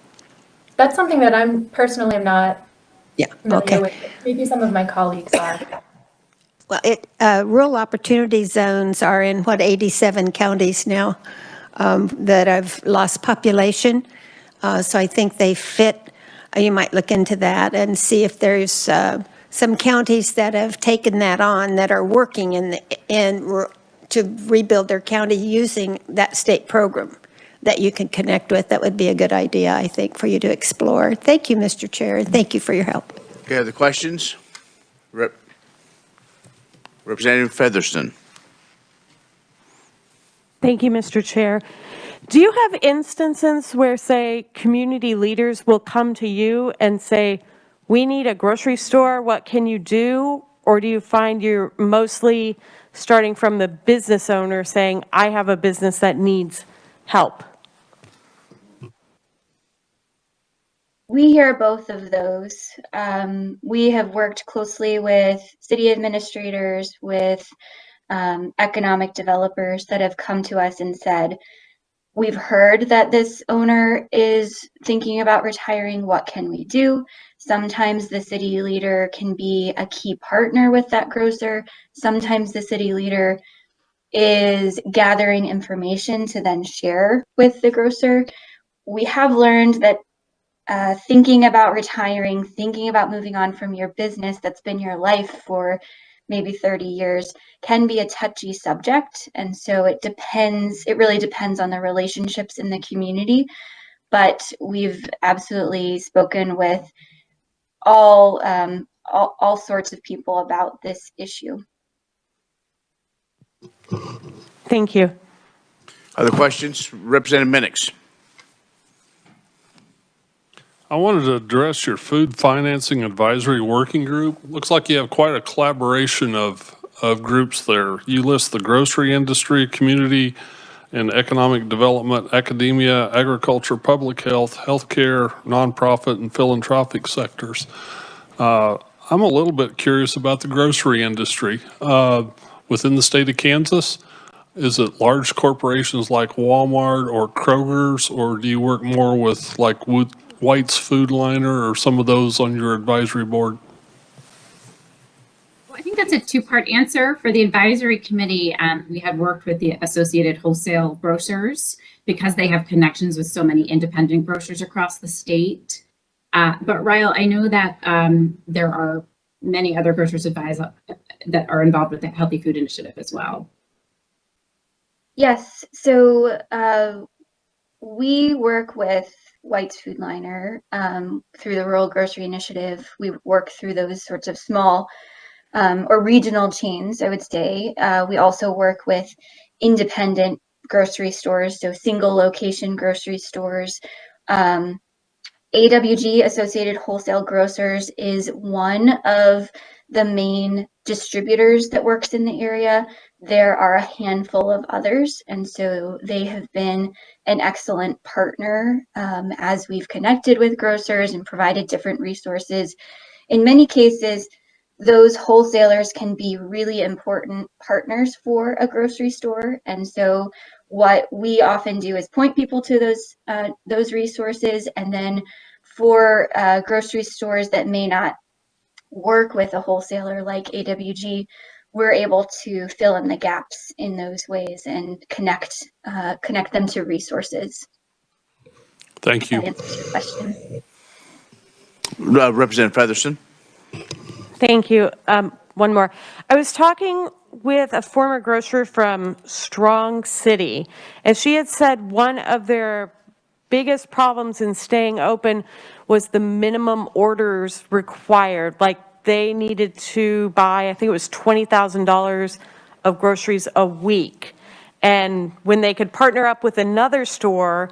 That's something that I'm personally am not familiar
okay.
with. Maybe some of my colleagues are.
Well, rural opportunity zones are in 87 counties now that have lost population. So I think they fit. You might look into that and see if there's some counties that have taken that on, that are working to rebuild their county using that state program that you can connect with. That would be a good idea, I think, for you to explore. Thank you, Mr. Chair, and thank you for your help.
Okay, other questions? Representative Featherston.
Thank you, Mr. Chair. Do you have instances where, say, community leaders will come to you and say, we need a grocery store, what can you do? Or do you find you're mostly starting from the business owner saying, I have a business that needs help?
We hear both of those. We have worked closely with city administrators, with economic developers that have come to us and said, we've heard that this owner is thinking about retiring. What can we do? Sometimes the city leader can be a key partner with that grocer. Sometimes the city leader is gathering information to then share with the grocer. We have learned that thinking about retiring, thinking about moving on from your business that's been your life for maybe 30 years can be a touchy subject. And so it really depends on the relationships in the community. But we've absolutely spoken with all sorts of people about this issue.
Thank you.
Other questions? Representative Minix.
I wanted to address your food financing advisory working group. Looks like you have quite a collaboration of groups there. You list the grocery industry, community and economic development, academia, agriculture, public health, healthcare, nonprofit, and philanthropic sectors. I'm a little bit curious about the grocery industry. Within the state of Kansas, is it large corporations like Walmart or Kroger's, or do you work more with like White's Food Liner or some of those on your advisory board?
Well, I think that's a two-part answer. For the advisory committee, we had worked with the Associated Wholesale Grocers because they have connections with so many independent grocers across the state. But Ryle, I know that there are many other grocers that are involved with the Healthy Food Initiative as well.
Yes, so we work with White's Food Liner through the Rural Grocery Initiative. We work through those sorts of small or regional chains, I would say. We also work with independent grocery stores, so single location grocery stores. AWG, Associated Wholesale Grocers, is one of the main distributors that works in the area. There are a handful of others, and so they have been an excellent partner as we've connected with grocers and provided different resources. In many cases, those wholesalers can be really important partners for a grocery store, and so what we often do is point people to those resources, and then for grocery stores that may not work with a wholesaler like AWG, we're able to fill in the gaps in those ways and connect them to resources.
Thank you.
That answers your question.
Representative Featherston.
Thank you. One more. I was talking with a former grocer from Strong City, and she had said one of their biggest problems in staying open was the minimum orders required. Like they needed to buy, I think it was $20,000 of groceries a week. And when they could partner up with another store,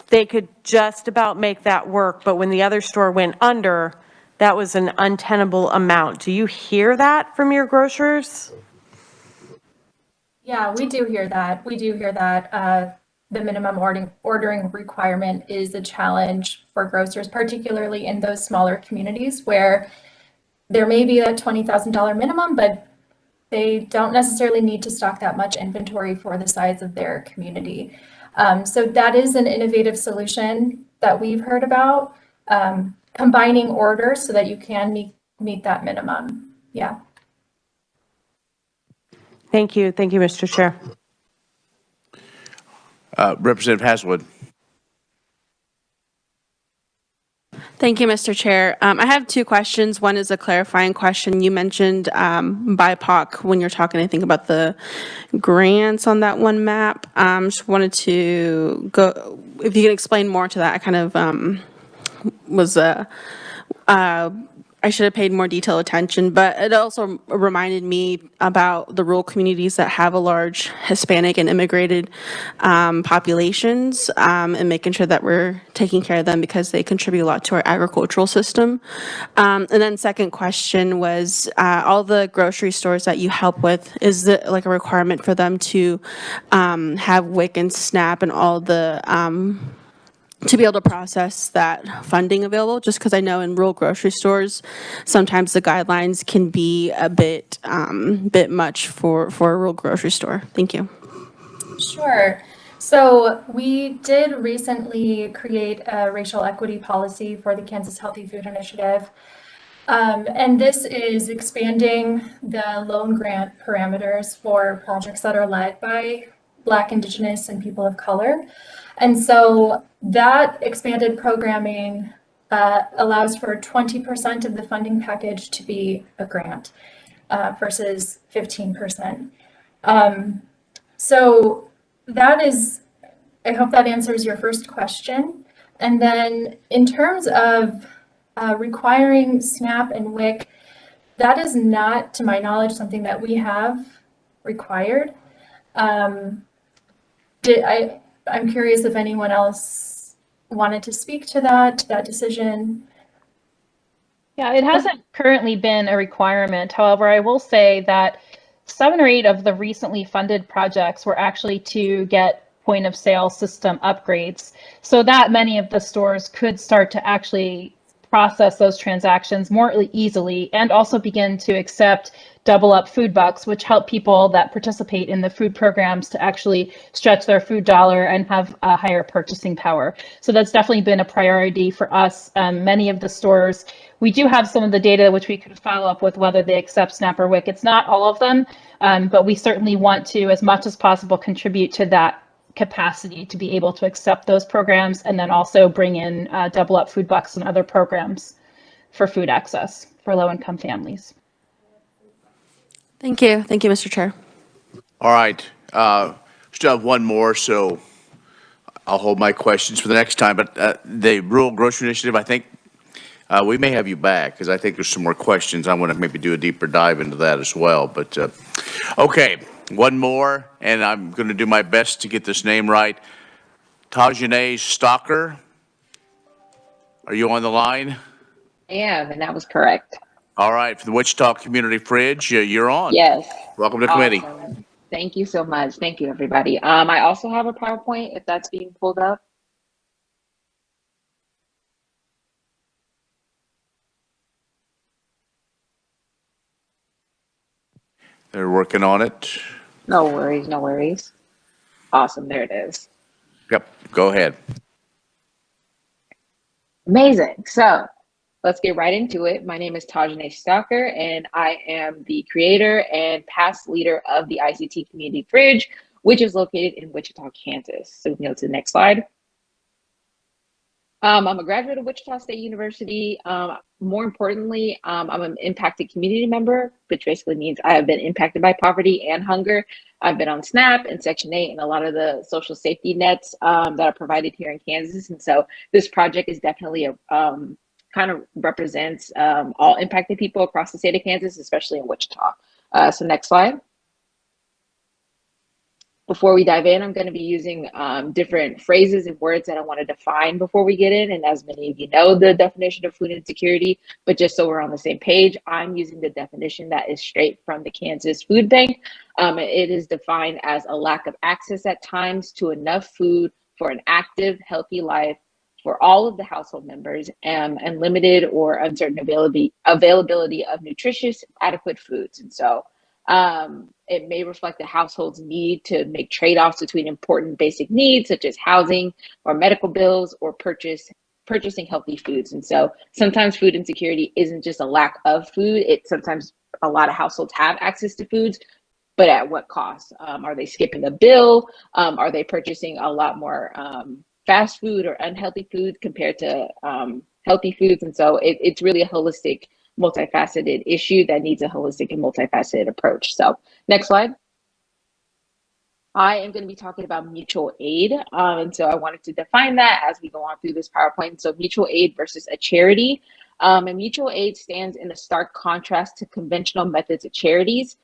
they could just about make that work. But when the other store went under, that was an untenable amount. Do you hear that from your grocers?
Yeah, we do hear that. We do hear that the minimum ordering requirement is a challenge for grocers, particularly in those smaller communities where there may be a $20,000 minimum, but they don't necessarily need to stock that much inventory for the size of their community. So that is an innovative solution that we've heard about, combining orders so that you can meet that minimum. Yeah.
Thank you. Thank you, Mr. Chair.
Representative Hazelwood.
Thank you, Mr. Chair. I have two questions. One is a clarifying question. You mentioned BIPOC when you're talking, I think, about the grants on that one map. Just wanted to go, if you can explain more to that. I kind of was I should have paid more detailed attention, but it also reminded me about the rural communities that have a large Hispanic and immigrated populations, and making sure that we're taking care of them because they contribute a lot to our agricultural system. And then second question was, all the grocery stores that you help with, is it like a requirement for them to have WIC and SNAP and all the to be able to process that funding available? Just because I know in rural grocery stores, sometimes the guidelines can be a bit much for a rural grocery store. Thank you.
Sure. So we did recently create a racial equity policy for the Kansas Healthy Food Initiative. And this is expanding the loan grant parameters for projects that are led by Black, Indigenous, and people of color. And so that expanded programming allows for 20% of the funding package to be a grant versus 15%. So that is, I hope that answers your first question. And then in terms of requiring SNAP and WIC, that is not, to my knowledge, something that we have required. I'm curious if anyone else wanted to speak to that decision.
Yeah, it hasn't currently been a requirement. However, I will say that 7 or 8 of the recently funded projects were actually to get point of sale system upgrades, so that many of the stores could start to actually process those transactions more easily and also begin to accept double up food bucks, which help people that participate in the food programs to actually stretch their food dollar and have a higher purchasing power. So that's definitely been a priority for us. Many of the stores, we do have some of the data which we could follow up with whether they accept SNAP or WIC. It's not all of them, but we certainly want to, as much as possible, contribute to that capacity to be able to accept those programs and then also bring in double up food bucks and other programs for food access for low-income families.
Thank you. Thank you, Mr. Chair.
All right. Still have one more, so I'll hold my questions for the next time. But the Rural Grocery Initiative, I think we may have you back because I think there's some more questions. I want to maybe do a deeper dive into that as well. But okay, one more, and I'm going to do my best to get this name right. Tajane Stalker, are you on the line?
I am, and that was correct.
All right, for the Wichita Community Fridge, you're on.
Yes.
Welcome to committee.
Awesome. Thank you so much. Thank you, everybody. I also have a PowerPoint if that's being pulled up.
They're working on it.
No worries, no worries. Awesome, there it is.
Yep, go ahead.
Amazing. So let's get right into it. My name is Tajane Stalker, and I am the creator and past leader of the Ict Community Fridge, which is located in Wichita, Kansas. So we can go to the next slide. I'm a graduate of Wichita State University. More importantly, I'm an impacted community member, which basically means I have been impacted by poverty and hunger. I've been on SNAP and Section 8 and a lot of the social safety nets that are provided here in Kansas. And so this project is definitely a kind of represents all impacted people across the state of Kansas, especially in Wichita. So next slide. Before we dive in, I'm going to be using different phrases and words that I want to define before we get in. And as many of you know, the definition of food insecurity, but just so we're on the same page, I'm using the definition that is straight from the Kansas Food Bank. It is defined as a lack of access at times to enough food for an active, healthy life for all of the household members and limited or uncertain availability of nutritious, adequate foods. And so it may reflect the household's need to make trade-offs between important basic needs such as housing or medical bills or purchasing healthy foods. And so sometimes food insecurity isn't just a lack of food. It's sometimes a lot of households have access to foods, but at what cost? Are they skipping a bill? Are they purchasing a lot more fast food or unhealthy food compared to healthy foods? And so it's really a holistic, multifaceted issue that needs a holistic and multifaceted approach. So next slide. I am going to be talking about mutual aid. And so I wanted to define that as we go on through this PowerPoint. So mutual aid versus a charity. And mutual aid stands in a stark contrast to conventional methods of charities.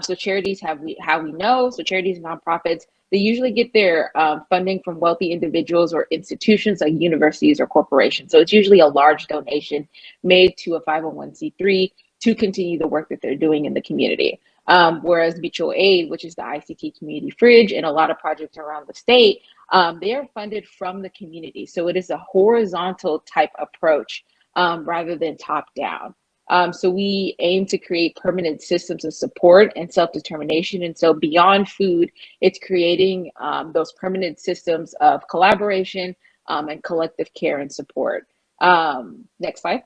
So charities, how we know, so charities and nonprofits, they usually get their funding from wealthy individuals or institutions like universities or corporations. So it's usually a large donation made to a 501c3 to continue the work that they're doing in the community. Whereas mutual aid, which is the Ict Community Fridge and a lot of projects around the state, they are funded from the community. So it is a horizontal type approach rather than top down. So we aim to create permanent systems of support and self-determination. And so beyond food, it's creating those permanent systems of collaboration and collective care and support. Next slide.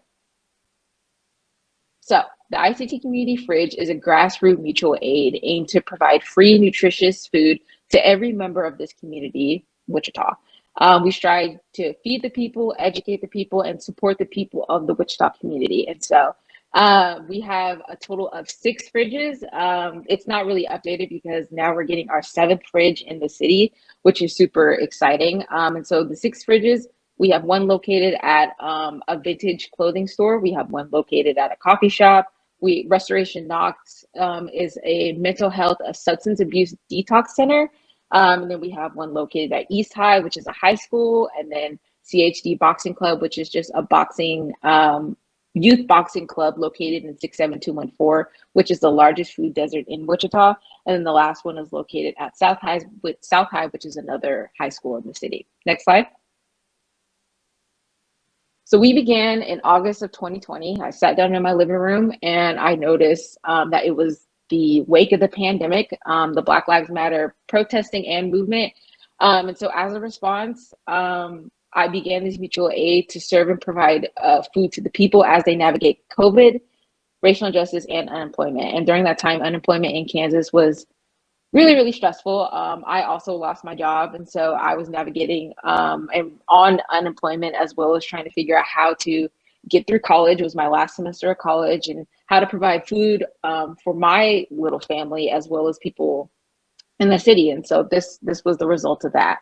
So the Ict Community Fridge is a grassroots mutual aid aimed to provide free, nutritious food to every member of this community, Wichita. We strive to feed the people, educate the people, and support the people of the Wichita community. And so we have a total of 6 fridges. It's not really updated because now we're getting our 7th fridge in the city, which is super exciting. And so the 6 fridges, we have one located at a vintage clothing store. We have one located at a coffee shop. Restoration Knox is a mental health, a substance abuse detox center. And then we have one located at East High, which is a high school, and then CHD Boxing Club, which is just a boxing youth boxing club located in 67214, which is the largest food desert in Wichita. And then the last one is located at South High, which is another high school in the city. Next slide. So we began in August of 2020. I sat down in my living room and I noticed that it was the wake of the pandemic, the Black Lives Matter protesting and movement. And so as a response, I began this mutual aid to serve and provide food to the people as they navigate COVID, racial injustice, and unemployment. And during that time, unemployment in Kansas was really, really stressful. I also lost my job. And so I was navigating and on unemployment, as well as trying to figure out how to get through college. It was my last semester of college, and how to provide food for my little family, as well as people in the city. And so this was the result of that.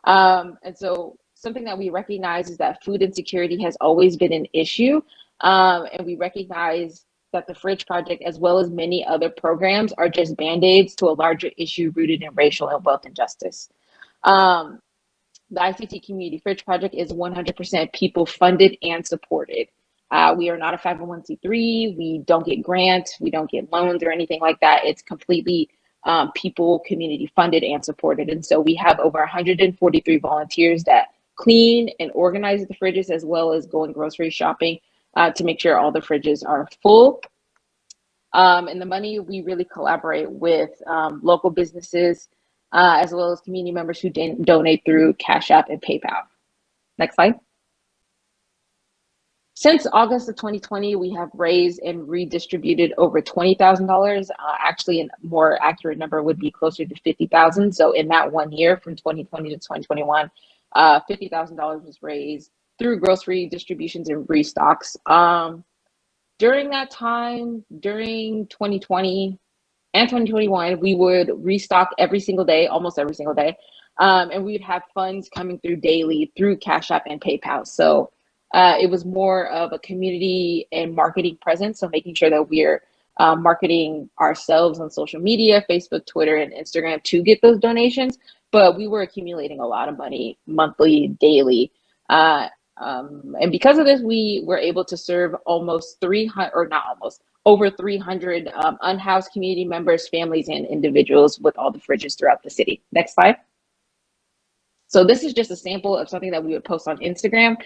And so something that we recognize is that food insecurity has always been an issue. And we recognize that the Fridge Project, as well as many other programs, are just band-aids to a larger issue rooted in racial and wealth injustice. The Ict Community Fridge Project is 100% people funded and supported. We are not a 501c3. We don't get grants. We don't get loans or anything like that. It's completely people, community funded and supported. And so we have over 143 volunteers that clean and organize the fridges, as well as going grocery shopping to make sure all the fridges are full. And the money, we really collaborate with local businesses, as well as community members who donate through Cash App and PayPal. Next slide. Since August of 2020, we have raised and redistributed over $20,000. Actually, a more accurate number would be closer to $50,000. So in that 1 year, from 2020 to 2021, $50,000 was raised through grocery distributions and restocks. During that time, during 2020 and 2021, we would restock every single day, almost every single day. And we'd have funds coming through daily through Cash App and PayPal. So it was more of a community and marketing presence. So making sure that we're marketing ourselves on social media, Facebook, Twitter, and Instagram to get those donations. But we were accumulating a lot of money monthly, daily. And because of this, we were able to serve almost 300, or not almost, over 300 unhoused community members, families, and individuals with all the fridges throughout the city. Next slide. So this is just a sample of something that we would post on Instagram.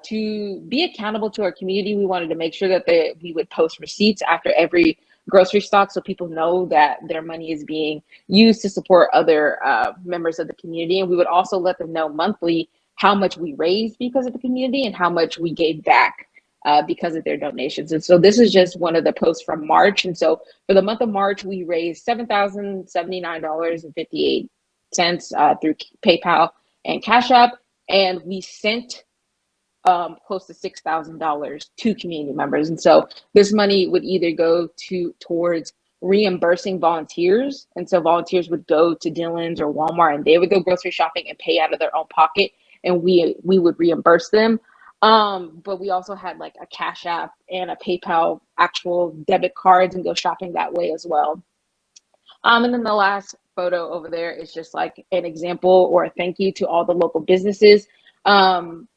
To be accountable to our community, we wanted to make sure that we would post receipts after every grocery stock, so people know that their money is being used to support other members of the community. And we would also let them know monthly how much we raised because of the community and how much we gave back because of their donations. And so this is just one of the posts from March. And so for the month of March, we raised $7,079.58 through PayPal and Cash App, and we sent close to $6,000 to community members. And so this money would either go towards reimbursing volunteers. And so volunteers would go to Dillon's or Walmart and they would go grocery shopping and pay out of their own pocket, and we would reimburse them. But we also had like a Cash App and a PayPal actual debit cards and go shopping that way as well. And then the last photo over there is just like an example or a thank you to all the local businesses,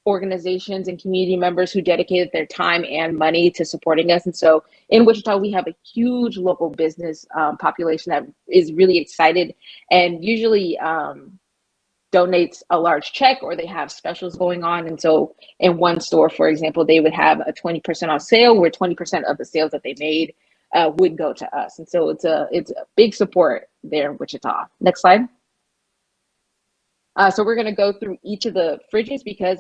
organizations, and community members who dedicated their time and money to supporting us. And so in Wichita, we have a huge local business population that is really excited and usually donates a large check, or they have specials going on. And so in one store, for example, they would have a 20% off sale where 20% of the sales that they made would go to us. And so it's a big support there in Wichita. Next slide. So we're going to go through each of the fridges because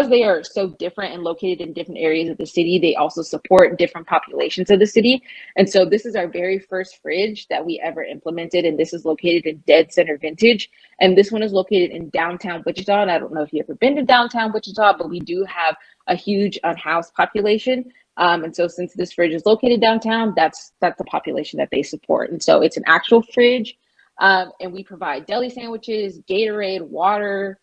they are so different and located in different areas of the city. They also support different populations of the city. And so this is our very first fridge that we ever implemented, and this is located in Dead Center Vintage. And this one is located in downtown Wichita. And I don't know if you've ever been to downtown Wichita, but we do have a huge unhoused population. And so since this fridge is located downtown, that's the population that they support. And so it's an actual fridge. And we provide deli sandwiches, Gatorade, water.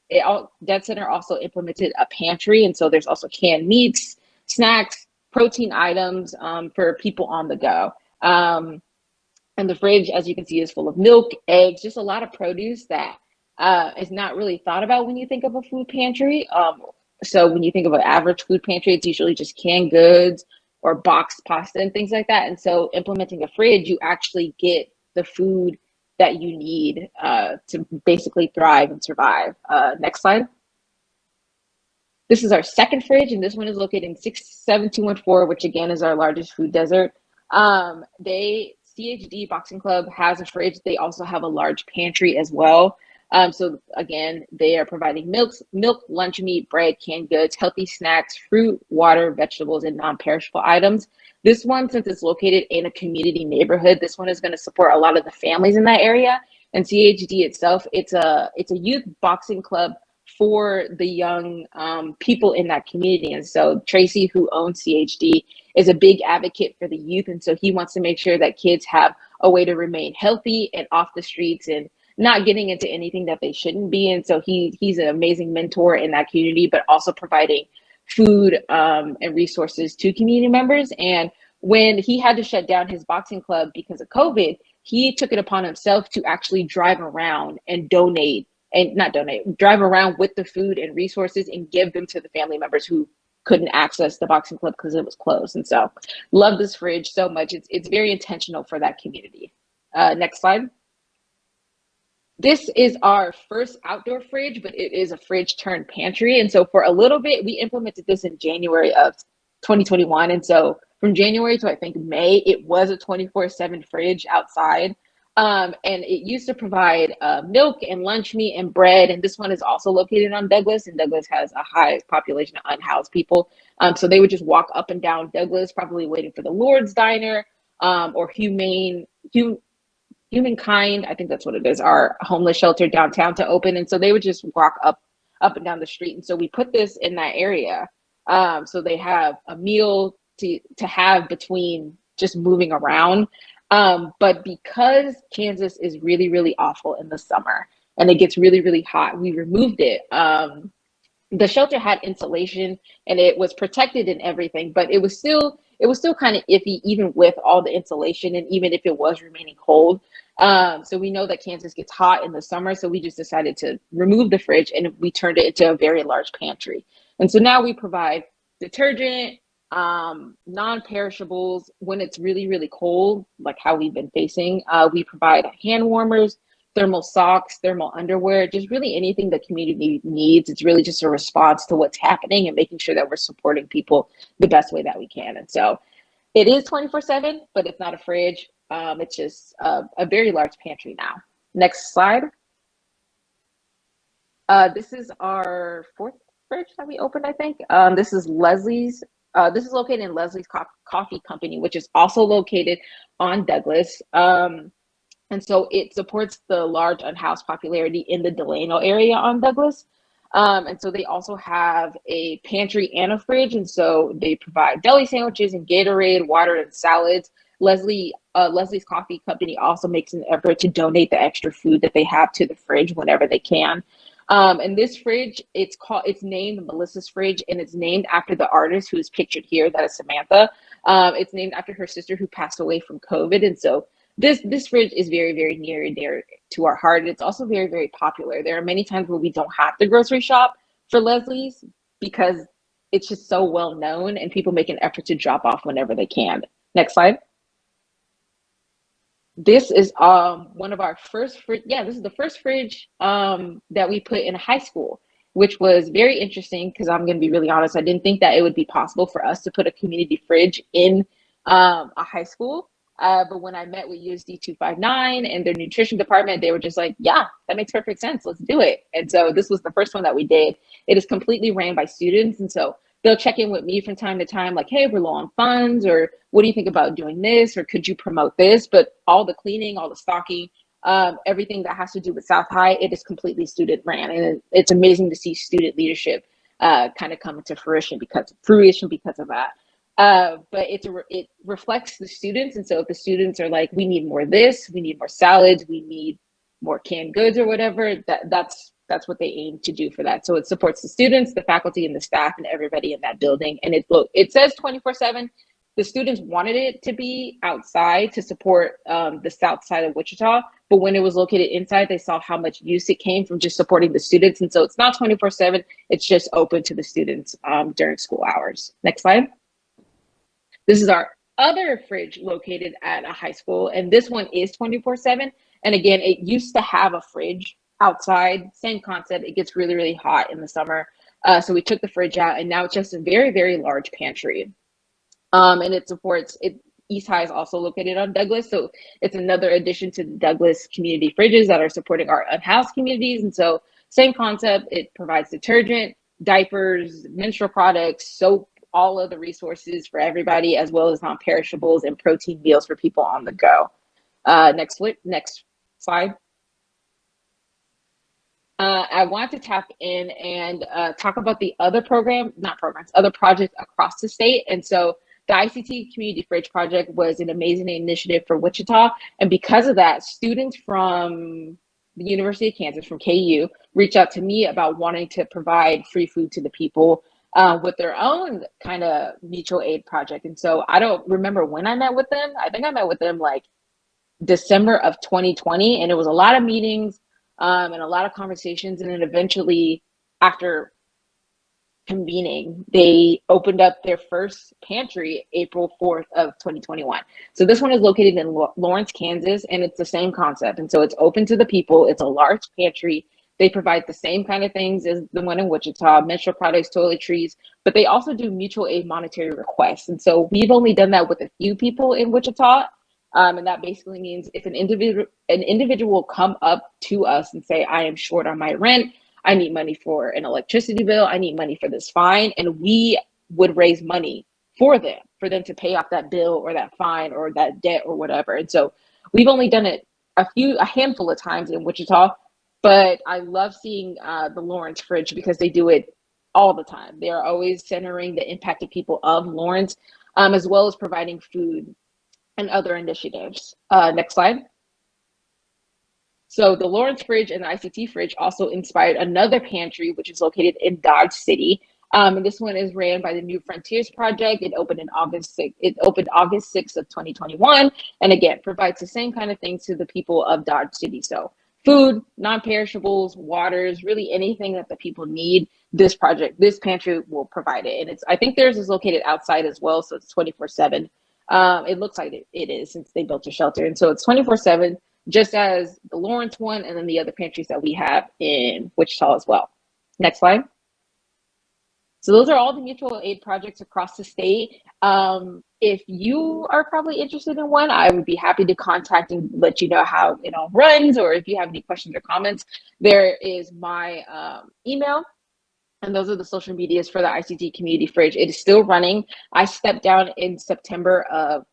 Dead Center also implemented a pantry. And so there's also canned meats, snacks, protein items for people on the go. And the fridge, as you can see, is full of milk, eggs, just a lot of produce that is not really thought about when you think of a food pantry. So when you think of an average food pantry, it's usually just canned goods or boxed pasta and things like that. And so implementing a fridge, you actually get the food that you need to basically thrive and survive. Next slide. This is our second fridge, and this one is located in 67214, which again is our largest food desert. CHD Boxing Club has a fridge. They also have a large pantry as well. So again, they are providing milk, lunch meat, bread, canned goods, healthy snacks, fruit, water, vegetables, and non-perishable items. This one, since it's located in a community neighborhood, this one is going to support a lot of the families in that area. And CHD itself, it's a youth boxing club for the young people in that community. And so Tracy, who owns CHD, is a big advocate for the youth. And so he wants to make sure that kids have a way to remain healthy and off the streets and not getting into anything that they shouldn't be. And so he's an amazing mentor in that community, but also providing food and resources to community members. And when he had to shut down his boxing club because of COVID, he took it upon himself to actually drive around and drive around with the food and resources and give them to the family members who couldn't access the boxing club because it was closed. And so love this fridge so much. It's very intentional for that community. Next slide. This is our first outdoor fridge, but it is a fridge turned pantry. And so for a little bit, we implemented this in January of 2021. And so from January to I think May, it was a 24/7 fridge outside. And it used to provide milk and lunch meat and bread. And this one is also located on Douglas, and Douglas has a high population of unhoused people. So they would just walk up and down Douglas, probably waiting for the Lord's Diner or Humankind, I think that's what it is, our homeless shelter downtown to open. And so they would just walk up and down the street. And so we put this in that area. So they have a meal to have between just moving around. But because Kansas is really, really awful in the summer and it gets really, really hot, we removed it. The shelter had insulation and it was protected and everything, but it was still kind of iffy, even with all the insulation and even if it was remaining cold. So we know that Kansas gets hot in the summer, so we just decided to remove the fridge and we turned it into a very large pantry. And so now we provide detergent, non-perishables when it's really, really cold, like how we've been facing. We provide hand warmers, thermal socks, thermal underwear, just really anything the community needs. It's really just a response to what's happening and making sure that we're supporting people the best way that we can. And so it is 24/7, but it's not a fridge. It's just a very large pantry now. Next slide. This is our fourth fridge that we opened, I think. This is Leslie's. This is located in Leslie's Coffee Company, which is also located on Douglas. And so it supports the large unhoused popularity in the Delano area on Douglas. And so they also have a pantry and a fridge. And so they provide deli sandwiches and Gatorade, water, and salads. Leslie's Coffee Company also makes an effort to donate the extra food that they have to the fridge whenever they can. And this fridge, it's named Melissa's Fridge, and it's named after the artist who is pictured here, that is Samantha. It's named after her sister who passed away from COVID. And so this fridge is very, very near and dear to our heart. It's also very, very popular. There are many times where we don't have to grocery shop for Leslie's because it's just so well known and people make an effort to drop off whenever they can. Next slide. This is one of our first fridge. Yeah, this is the first fridge that we put in a high school, which was very interesting because I'm going to be really honest. I didn't think that it would be possible for us to put a community fridge in a high school. But when I met with USD 259 and their nutrition department, they were just like, yeah, that makes perfect sense. Let's do it. And so this was the first one that we did. It is completely ran by students. And so they'll check in with me from time to time, like, hey, we're low on funds, or what do you think about doing this? Or could you promote this? But all the cleaning, all the stocking, everything that has to do with South High, it is completely student ran. And it's amazing to see student leadership kind of come into fruition because of that. But it reflects the students. And so if the students are like, we need more of this, we need more salads, we need more canned goods or whatever, that's what they aim to do for that. So it supports the students, the faculty, and the staff, and everybody in that building. And it says 24/7. the students wanted it to be outside to support the south side of Wichita, but when it was located inside, they saw how much use it came from just supporting the students. And so it's not 24/7, it's just open to the students during school hours. Next slide. This is our other fridge located at a high school, and this one is 24/7. And again, it used to have a fridge outside, same concept. It gets really, really hot in the summer. So we took the fridge out, and now it's just a very, very large pantry. And it supports it. East High is also located on Douglas, so it's another addition to the Douglas community fridges that are supporting our unhoused communities. And so same concept, it provides detergent, diapers, menstrual products, soap, all of the resources for everybody, as well as non-perishables and protein meals for people on the go. Next slide. I want to tap in and talk about the other other projects across the state. And so the ICT Community Fridge project was an amazing initiative for Wichita. And because of that, students from the University of Kansas, from KU, reached out to me about wanting to provide free food to the people with their own kind of mutual aid project. And so I don't remember when I met with them. I think I met with them like December of 2020. And it was a lot of meetings and a lot of conversations. And then eventually, after convening, they opened up their first pantry April 4th of 2021. So this one is located in Lawrence, Kansas, and it's the same concept. And so it's open to the people. It's a large pantry. They provide the same kind of things as the one in Wichita, menstrual products, toiletries, but they also do mutual aid monetary requests. And so we've only done that with a few people in Wichita. And that basically means if an individual come up to us and say, I am short on my rent, I need money for an electricity bill, I need money for this fine, and we would raise money for them to pay off that bill or that fine or that debt or whatever. And so we've only done it a handful of times in Wichita, but I love seeing the Lawrence Fridge because they do it all the time. They are always centering the impacted people of Lawrence, as well as providing food and other initiatives. Next slide. So the Lawrence Fridge and the ICT Fridge also inspired another pantry, which is located in Dodge City. And this one is ran by the New Frontiers Project. It opened in August 6th of 2021. And again, provides the same kind of things to the people of Dodge City. So food, non-perishables, waters, really anything that the people need, this pantry will provide it. And I think theirs is located outside as well. So it's 24/7. It looks like it is since they built a shelter. And so it's 24/7. Just as the Lawrence one, and then the other pantries that we have in Wichita as well. Next slide. So those are all the mutual aid projects across the state. If you are probably interested in one, I would be happy to contact and let you know how it all runs, or if you have any questions or comments, there is my email. And those are the social medias for the ICT Community Fridge. It is still running. I stepped down in September of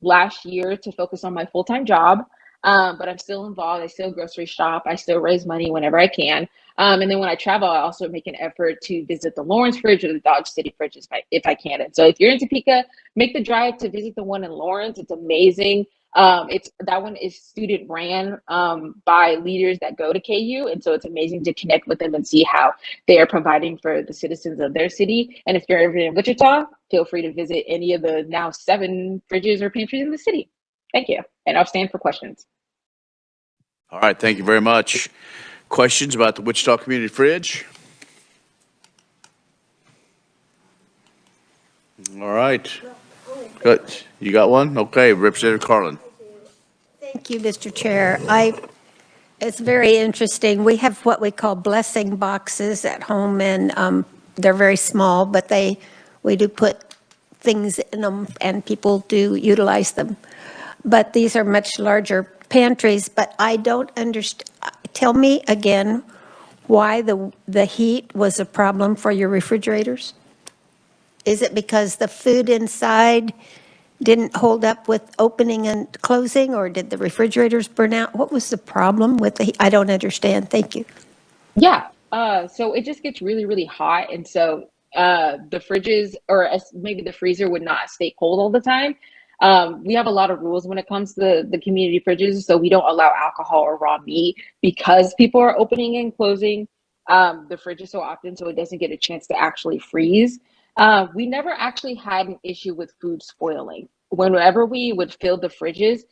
last year to focus on my full-time job. But I'm still involved. I still grocery shop. I still raise money whenever I can. And then when I travel, I also make an effort to visit the Lawrence Fridge or the Dodge City Fridge if I can. And so if you're in Topeka, make the drive to visit the one in Lawrence. It's amazing. That one is student ran by leaders that go to KU. And so it's amazing to connect with them and see how they are providing for the citizens of their city. And if you're ever in Wichita, feel free to visit any of the now 7 fridges or pantries in the city. Thank you. And I'll stand for questions.
All right, thank you very much. Questions about the Wichita Community Fridge? All right. Good. You got one? Okay, Representative Carlin.
Thank you, Mr. Chair. It's very interesting. We have what we call blessing boxes at home, and they're very small, but we do put things in them, and people do utilize them. But these are much larger pantries, but I don't understand. Tell me again why the heat was a problem for your refrigerators? Is it because the food inside didn't hold up with opening and closing, or did the refrigerators burn out? What was the problem with the heat? I don't understand. Thank you.
Yeah. So it just gets really, really hot. And so the fridges, or maybe the freezer, would not stay cold all the time. We have a lot of rules when it comes to the community fridges. So we don't allow alcohol or raw meat because people are opening and closing the fridges so often, so it doesn't get a chance to actually freeze. We never actually had an issue with food spoiling. Whenever we would fill the fridges,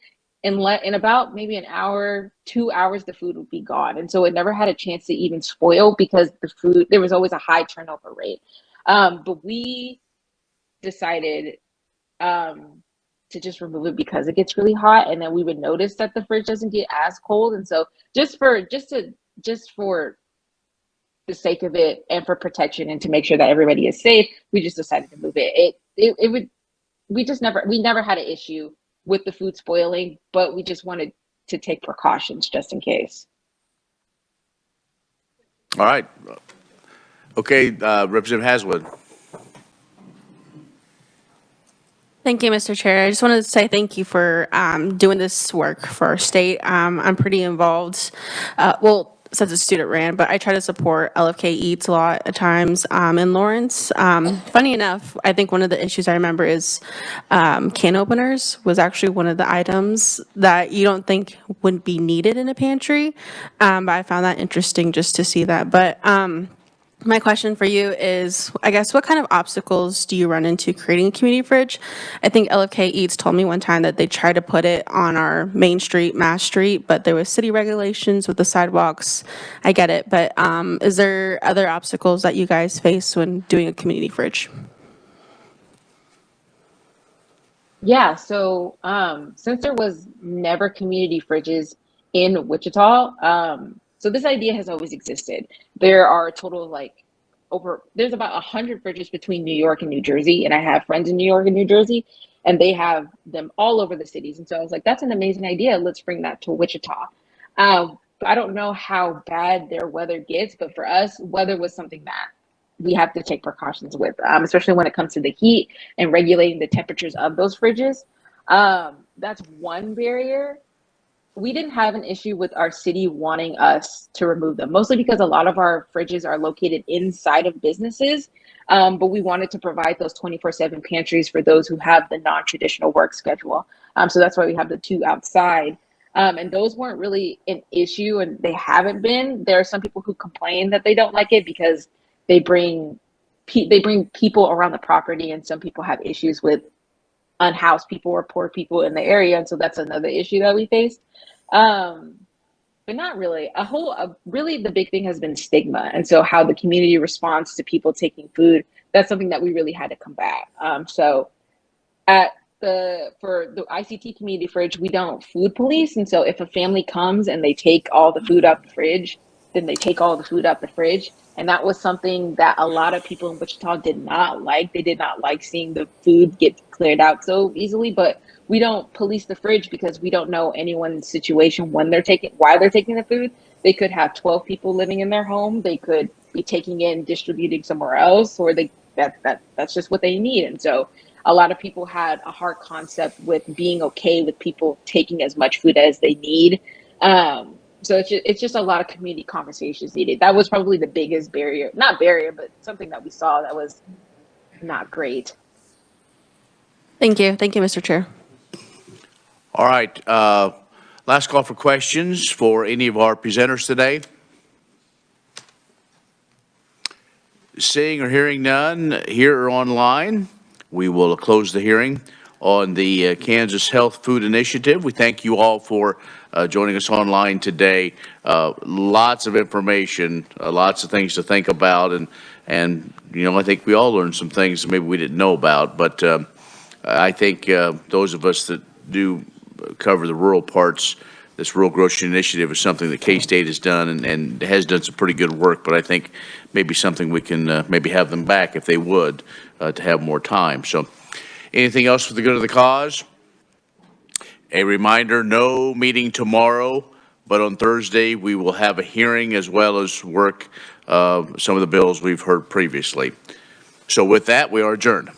in about maybe an hour, 2 hours, the food would be gone. And so it never had a chance to even spoil because the food, there was always a high turnover rate. But we decided to just remove it because it gets really hot, and then we would notice that the fridge doesn't get as cold. And so just for the sake of it and for protection and to make sure that everybody is safe, we just decided to move it. We never had an issue with the food spoiling, but we just wanted to take precautions just in case.
All right. Okay, Representative Haswood.
Thank you, Mr. Chair. I just wanted to say thank you for doing this work for our state. I'm pretty involved, since it's student ran, but I try to support LFK Eats a lot at times in Lawrence. Funny enough, I think one of the issues I remember is can openers was actually one of the items that you don't think would be needed in a pantry, but I found that interesting just to see that. But my question for you is, I guess, what kind of obstacles do you run into creating a community fridge? I think LFK Eats told me one time that they tried to put it on our main street, Mass Street, but there was city regulations with the sidewalks. I get it, but is there other obstacles that you guys face when doing a community fridge?
Yeah, so since there was never community fridges in Wichita, so this idea has always existed. There are a total of there's about 100 fridges between New York and New Jersey, and I have friends in New York and New Jersey, and they have them all over the cities. And so I was like, that's an amazing idea. Let's bring that to Wichita. I don't know how bad their weather gets, but for us, weather was something that we have to take precautions with, especially when it comes to the heat and regulating the temperatures of those fridges. That's one barrier. We didn't have an issue with our city wanting us to remove them, mostly because a lot of our fridges are located inside of businesses. But we wanted to provide those 24/7 pantries for those who have the non-traditional work schedule. So that's why we have the 2 outside. And those weren't really an issue, and they haven't been. There are some people who complain that they don't like it because they bring people around the property, and some people have issues with unhoused people or poor people in the area, and so that's another issue that we faced. But not really. Really the big thing has been stigma, and so how the community responds to people taking food. That's something that we really had to combat. So for the ICT community fridge, we don't food police, and so if a family comes and they take all the food out the fridge, then they take all the food out the fridge. And that was something that a lot of people in Wichita did not like. They did not like seeing the food get cleared out so easily, but we don't police the fridge because we don't know anyone's situation why they're taking the food. They could have 12 people living in their home. They could be taking it and distributing somewhere else, or that's just what they need. And so a lot of people had a hard concept with being okay with people taking as much food as they need. So it's just a lot of community conversations needed. That was probably the biggest barrier, not barrier, but something that we saw that was not great.
Thank you. Thank you, Mr. Chair.
All right. Last call for questions for any of our presenters today. Seeing or hearing none here or online, we will close the hearing on the Kansas Health Food Initiative. We thank you all for joining us online today. Lots of information, lots of things to think about, and I think we all learned some things that maybe we didn't know about. But I think those of us that do cover the rural parts, this Rural Grocery Initiative is something that K-State has done and has done some pretty good work. But I think maybe something we can maybe have them back if they would to have more time. So, anything else for the good of the cause? A reminder, no meeting tomorrow, but on Thursday we will have a hearing as well as work some of the bills we've heard previously. So with that, we are adjourned.